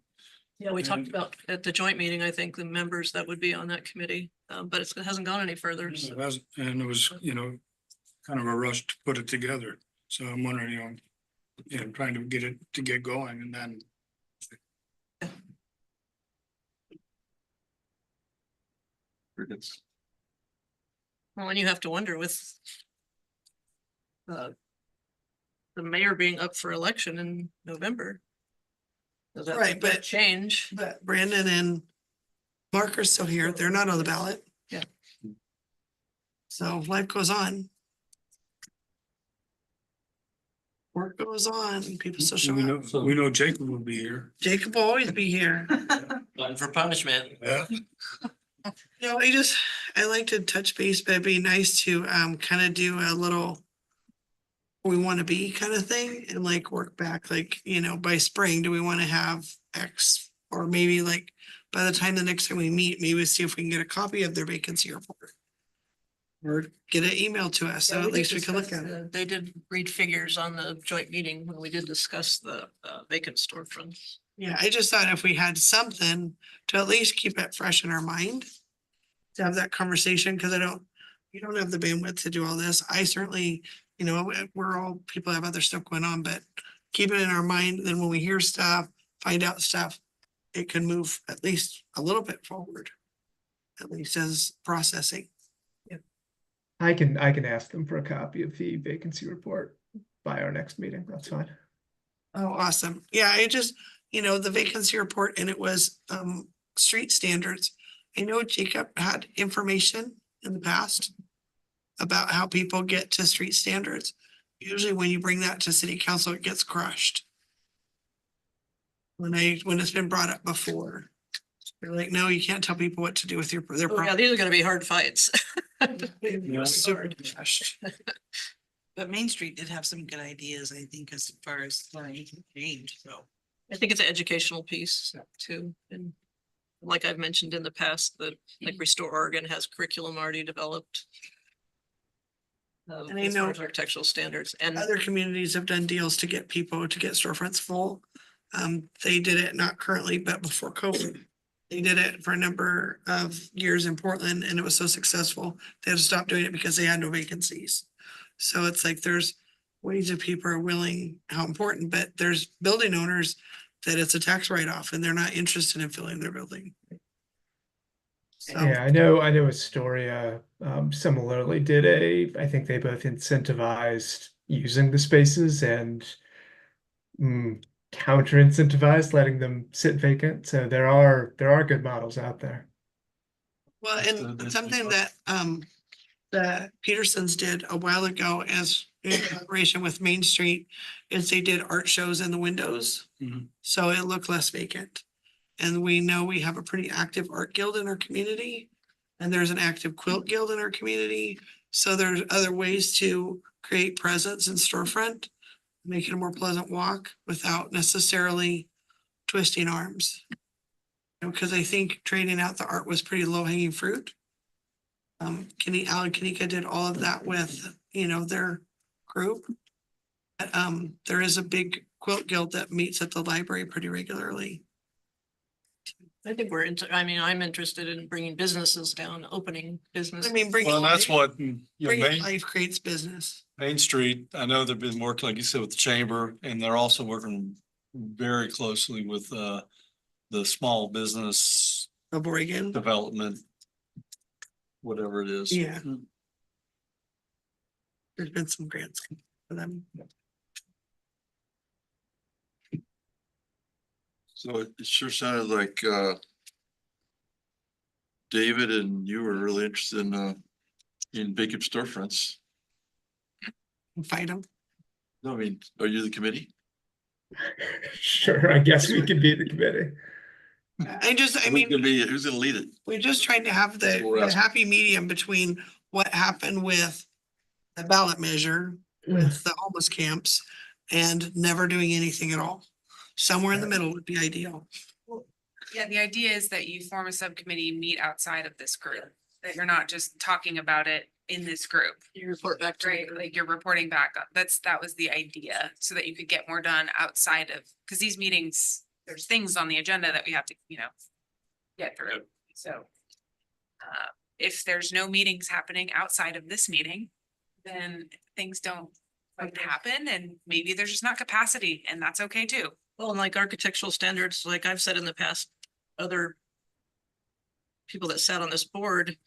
Yeah, we talked And- about at the joint meeting, I think, the members that would be on that committee, but it hasn't gone any further. It so- was- And it was, kind of a rush to put it together. So I'm wondering, trying to get going and then Crickets. Well, and you have to wonder with the mayor being up for election in November. Does that Right, but- change? But Brandon and Mark are still here. They're not on the ballot. Yeah. So life goes on. Work goes on, people still show up. we know Jacob will be here. Jacob will always be here. Glutton for punishment. Yeah. No, I like to touch base, but it'd be nice to kind of do a little we want to be kind of thing and like work back, like, by spring, do we want to have X? Or maybe like by the time the next time we meet, maybe see if we can get a copy of their vacancy report. Or get an email to us, so Yeah, at least we did can look discuss at it. They did read figures on the joint meeting when we did discuss the vacant storefronts. Yeah, I just thought if we had something to at least keep it fresh in our mind. To have that conversation, because you don't have the bandwidth to do all this. I certainly, we're all, people have other stuff going on, but keep it in our mind, then when we hear stuff, find out stuff, it can move at least a little bit forward. At least as processing. I can ask them for a copy of the vacancy report by our next meeting. That's fine. Oh, awesome. Yeah, I just, the vacancy report, and it was street standards. I know Jacob had information in the past about how people get to street standards. Usually when you bring that to city council, it gets crushed. When it's been brought up before, they're like, no, you can't tell people what to do with their Oh, yeah, property. these are gonna be hard fights. Super crushed. But Main Street did have some good ideas, I think, as far as learning to change, so. I think it's an educational piece too, and like I've mentioned in the past, that like Restore Oregon has curriculum already developed. And I As far know as architectural standards and Other communities have done deals to get people to get storefronts full. They did it not currently, but before COVID. They did it for a number of years in Portland and it was so successful. They had to stop doing it because they had no vacancies. So it's like there's ways that people are willing, how important, but there's building owners that it's a tax write-off and they're not interested in filling their building. So, Yeah, I know Astoria similarly did I think they both incentivized using the spaces and counter incentivized letting them sit vacant. So there are good models out there. well, That's and the- something that the Petersons did a while ago as in collaboration with Main Street is they did art shows in the windows. Mhm. So it looked less vacant. And we know we have a pretty active art guild in our community. And there's an active quilt guild in our community. So there's other ways to create presence in storefront, make it a more pleasant walk without necessarily twisting arms. Because I think trading out the art was pretty low hanging fruit. Alan Kanika did all of that with, their group. But, there is a big quilt guild that meets at the library pretty regularly. I think I'm interested in bringing businesses down, opening business. I mean, bring Well, that's what, bring life creates business. Main Street, I know they've been working, like you said, with the chamber, and they're also working very closely with the small business Of Oregon. development, whatever it is. Yeah. There's been some grants for them. So it sure sounded like David and you were really interested in vacant storefronts. Fight them. No, I mean, are you the committee? Sure, I guess we could be the committee. Who's gonna lead it? We're just trying to have That's what we're the asking. happy medium between what happened with the ballot measure, with the homeless camps, and never doing anything at all. Somewhere in the middle would be ideal. Yeah, the idea is that you form a subcommittee, meet outside of this group, that you're not just talking about it in this group. You report back to. Right, like you're reporting back up. That was the idea, so that you could get more done outside of, because these meetings, there's things on the agenda that we have to, get through, so. If there's no meetings happening outside of this meeting, then things don't happen, and maybe there's just not capacity, and that's okay too. Well, and like architectural standards, like I've said in the past, other people that sat on this board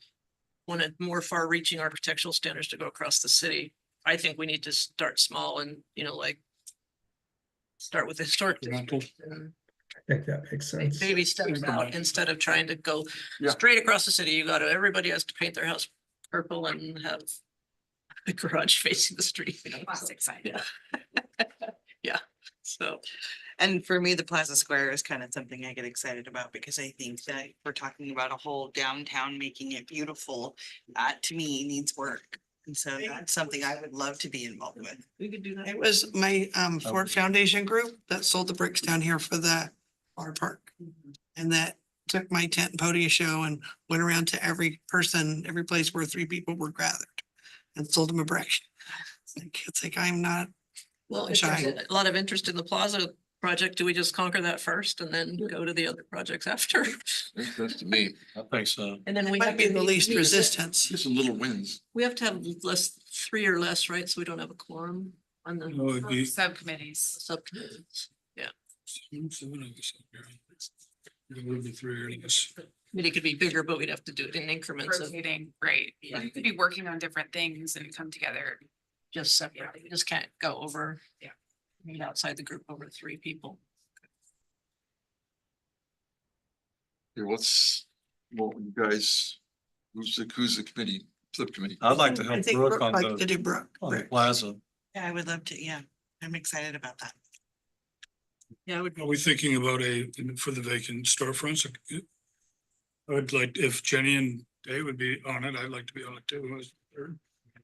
wanted more far-reaching architectural standards to go across the city. I think we need to start small and, start with historic district and I think that makes sense. baby steps out instead of trying to go Yeah. straight across the city. Everybody has to paint their house purple and have a garage facing the street. Classic sign. Yeah. Yeah, so. And for me, the Plaza Square is kind of something I get excited about because I think that we're talking about a whole downtown, making it beautiful. That to me needs work. And so that's something I would love to be involved with. We could do that. It was my Ford Foundation group that sold the bricks down here for the water park. And that took my tent and podium show and went around to every place where 3 people were gathered and sold them a brick. It's like, I'm not. Well, if Shy. there's a lot of interest in the plaza project, do we just conquer that first and then go to the other projects after? Makes sense to me. I think so. And then It we might have be to the least meet- resistance. Just some little wins. We have to have 3 or less, right? So we don't have a quorum on the No, it'd be. Subcommittees. subcommittees. It would be 3 or less. Committee could be bigger, but we'd have to do it in increments of Rotating, right, Yeah. you could be working on different things and come together. just separate. You just can't go over. Yeah. Meet outside the group over 3 people. Here, what you guys, who's the committee, subcommittee? I'd like to I help think Brooke Brooke on liked to the do Brooke. plaza. Yeah, I would love to. Yeah, I'm excited about that. Yeah, I would. Are we thinking about for the vacant storefronts? I would like, if Jenny and Dave would be on it, I'd like to be on it too.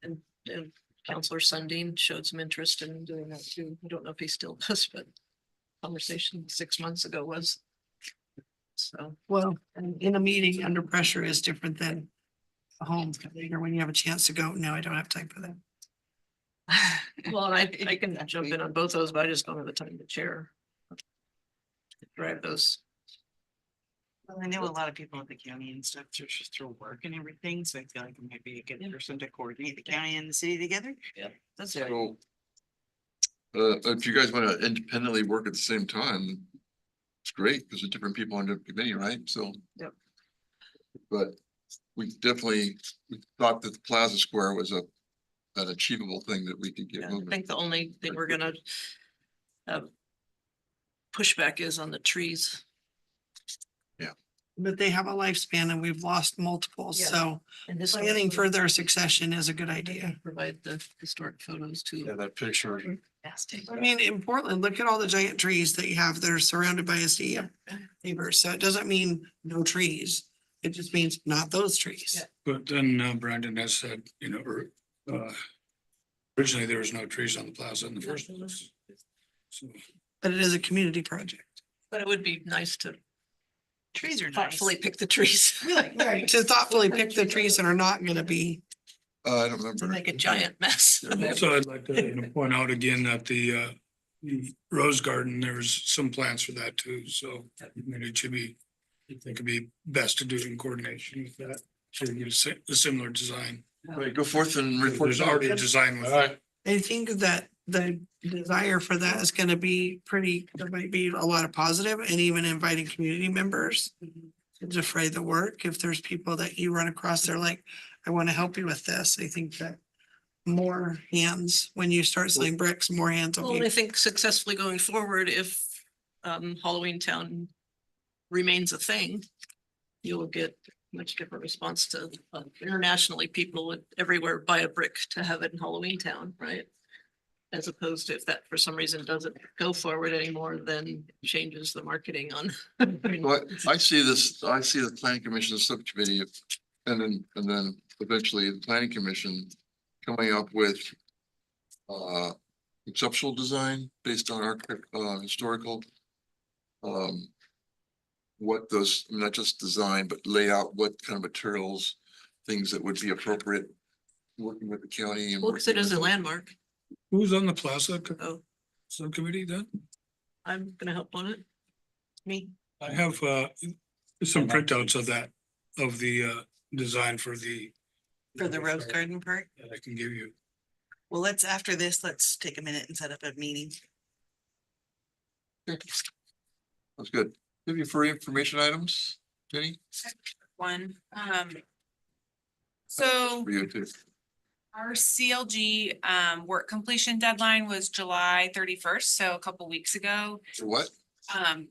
And Counselor Sundin showed some interest in doing that too. I don't know if he still does, but conversation 6 months ago was. So, Well, and in a meeting under pressure is different than a home, or when you have a chance to go, no, I don't have time for that. well, and I can jump in on both those, but I just don't have the time to chair. Drive those. Well, I know a lot of people at the county and stuff just through work and everything, so I feel like I might be a good person to coordinate the county and the city together. That's right. So if you guys want to independently work at the same time, it's great because the different people on the committee, right? So. Yep. But we definitely, we thought that the Plaza Square was an achievable thing that we could get Yeah, I moving. think the only thing we're gonna pushback is on the trees. But they have a lifespan and we've lost multiple, Yeah. so And this planning for their succession is a good idea. provide the historic photos Yeah, too. that picture. I mean, in Portland, look at all the giant trees that you have that are surrounded by a sea of neighbors. So it doesn't mean no trees. It just means not those trees. But then Brandon has said, you know, originally there was no trees on the plaza in the first place. So But it is a community project. But it would be nice to Trees are nice. thoughtfully pick the trees. Right, to thoughtfully pick the trees that are not gonna be. I don't To remember. make a giant mess. also I'd like to point out again that the rose garden, there's some plans for that too. So I mean, it should be, I think it'd be best to do it in coordination with that. So you get a similar design. Right, go forth and report. There's already a design with that. I think that the desire for that is gonna be pretty, there might be a lot of positive and even inviting community members to defray the work. If there's people that you run across, they're like, I want to help you with this. I think that more hands, when you start selling bricks, more hands will Well, and I be. think successfully going forward, if Halloween Town remains a thing, you'll get much different response to internationally, people would everywhere buy a brick to have it in Halloween Town, right? As opposed to if that for some reason doesn't go forward anymore, then changes the marketing on. Well, I see this, I see the planning commission subcommittee and then eventually the planning commission coming up with conceptual design based on our historical. What those, not just design, but lay out what kind of materials, things that would be appropriate. Working with the county and. Well, because it is a landmark. Who's on the plaza Oh, subcommittee then? I'm gonna help on it. Me. I have some printouts of that, of the design for the. For the rose garden part. That I can give you. Well, after this, let's take a minute and set up a meeting. That's good. Give you for information items, Jenny, One, so for you too. our CLG work completion deadline was July 31st, so a couple weeks ago. For what?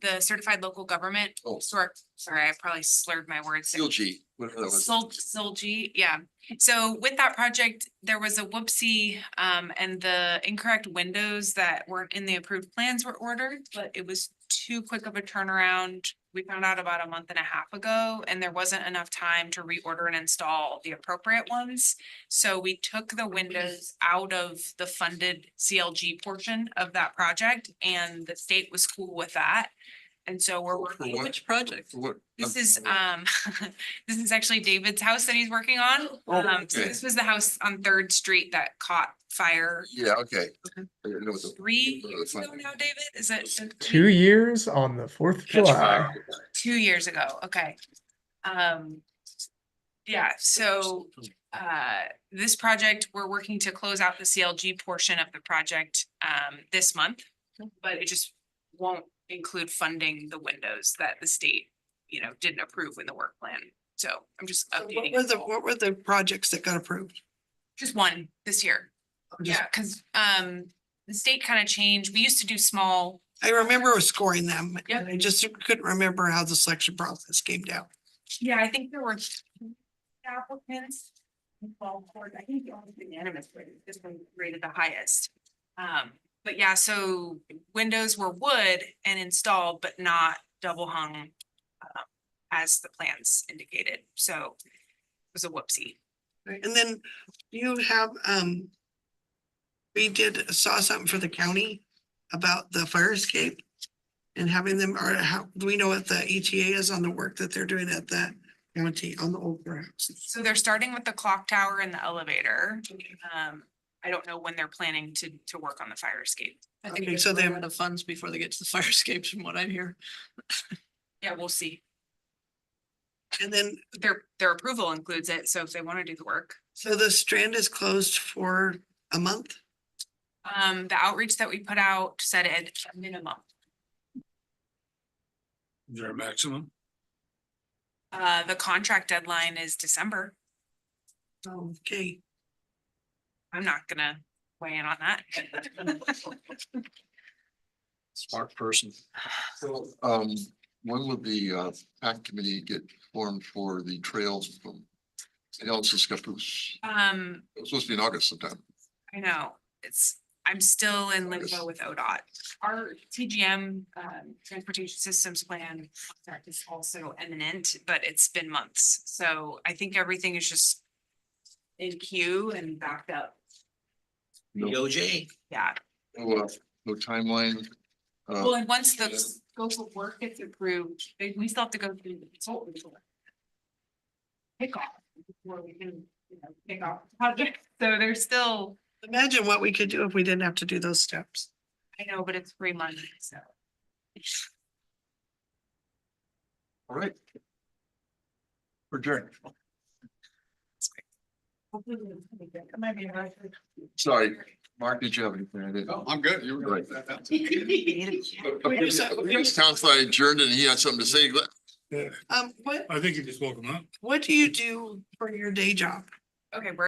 The certified local government Oh. historic, sorry, I probably slurred my words. CLG, whatever that was. Solgi, yeah. So with that project, there was a whoopsie, and the incorrect windows that weren't in the approved plans were ordered, but it was too quick of a turnaround. We found out about a month and a half ago, and there wasn't enough time to reorder and install the appropriate ones. So we took the windows out of the funded CLG portion of that project, and the state was cool with that. And so we're working. what? Which project? For what? This is, this is actually David's house that he's working on. So okay. this was the house on Third Street that caught fire Yeah, okay. Okay. I didn't know what the- 3 what the years ago fun- now, David? Is it 2 years on the 4th of July. 2 years ago? Okay. Yeah, so this project, we're working to close out the CLG portion of the project this month. But it just won't include funding the windows that the state, didn't approve in the work plan. So I'm just updating. What were the projects that got approved? Just one this year. Yeah, cause the state kind of changed. We used to do small. I remember scoring them. Yep. And I just couldn't remember how the selection process came down. Yeah, I think there were 2 applicants. I think the only unanimous rated, this one rated the highest. But yeah, so windows were wood and installed, but not double hung. As the plans indicated, so it was a whoopsie. Right, and then you have, we saw something for the county about the fire escape. And having them, or how, do we know what the ETA is on the work that they're doing at that county on the old warehouse? So they're starting with the clock tower and the elevator. I don't know when they're planning to work on the fire escape. I think Okay, they so run then- out of funds before they get to the fire escapes from what I hear. Yeah, we'll see. And then, Their approval includes it, so if they want to do the work. so the Strand is closed for a month? The outreach that we put out said at a minimum. Is there a maximum? The contract deadline is December. Okay, I'm not gonna weigh in on that. Smart person. So, when would the PAC committee get formed for the trails from St. Helens to Scappoose? It was supposed to be in August sometime. I know, I'm still in limbo with ODOT. Our TGM, Transportation Systems Plan contract is also imminent, but it's been months. So I think everything is just in queue and backed up. No, DOJ. Yeah. no timeline. Well, and once the scope of work gets approved, we still have to go through the consultant. Pick off before we can, kick off the project. So there's still, imagine what we could do if we didn't have to do those steps. I know, but it's 3 months, so. All right. We're adjourned. Sorry, Mark, did you have anything? I didn't. I'm good. You were right. Town side adjourned and he had something to say. What I think you just woke them up. do you do for your day job? Okay, we're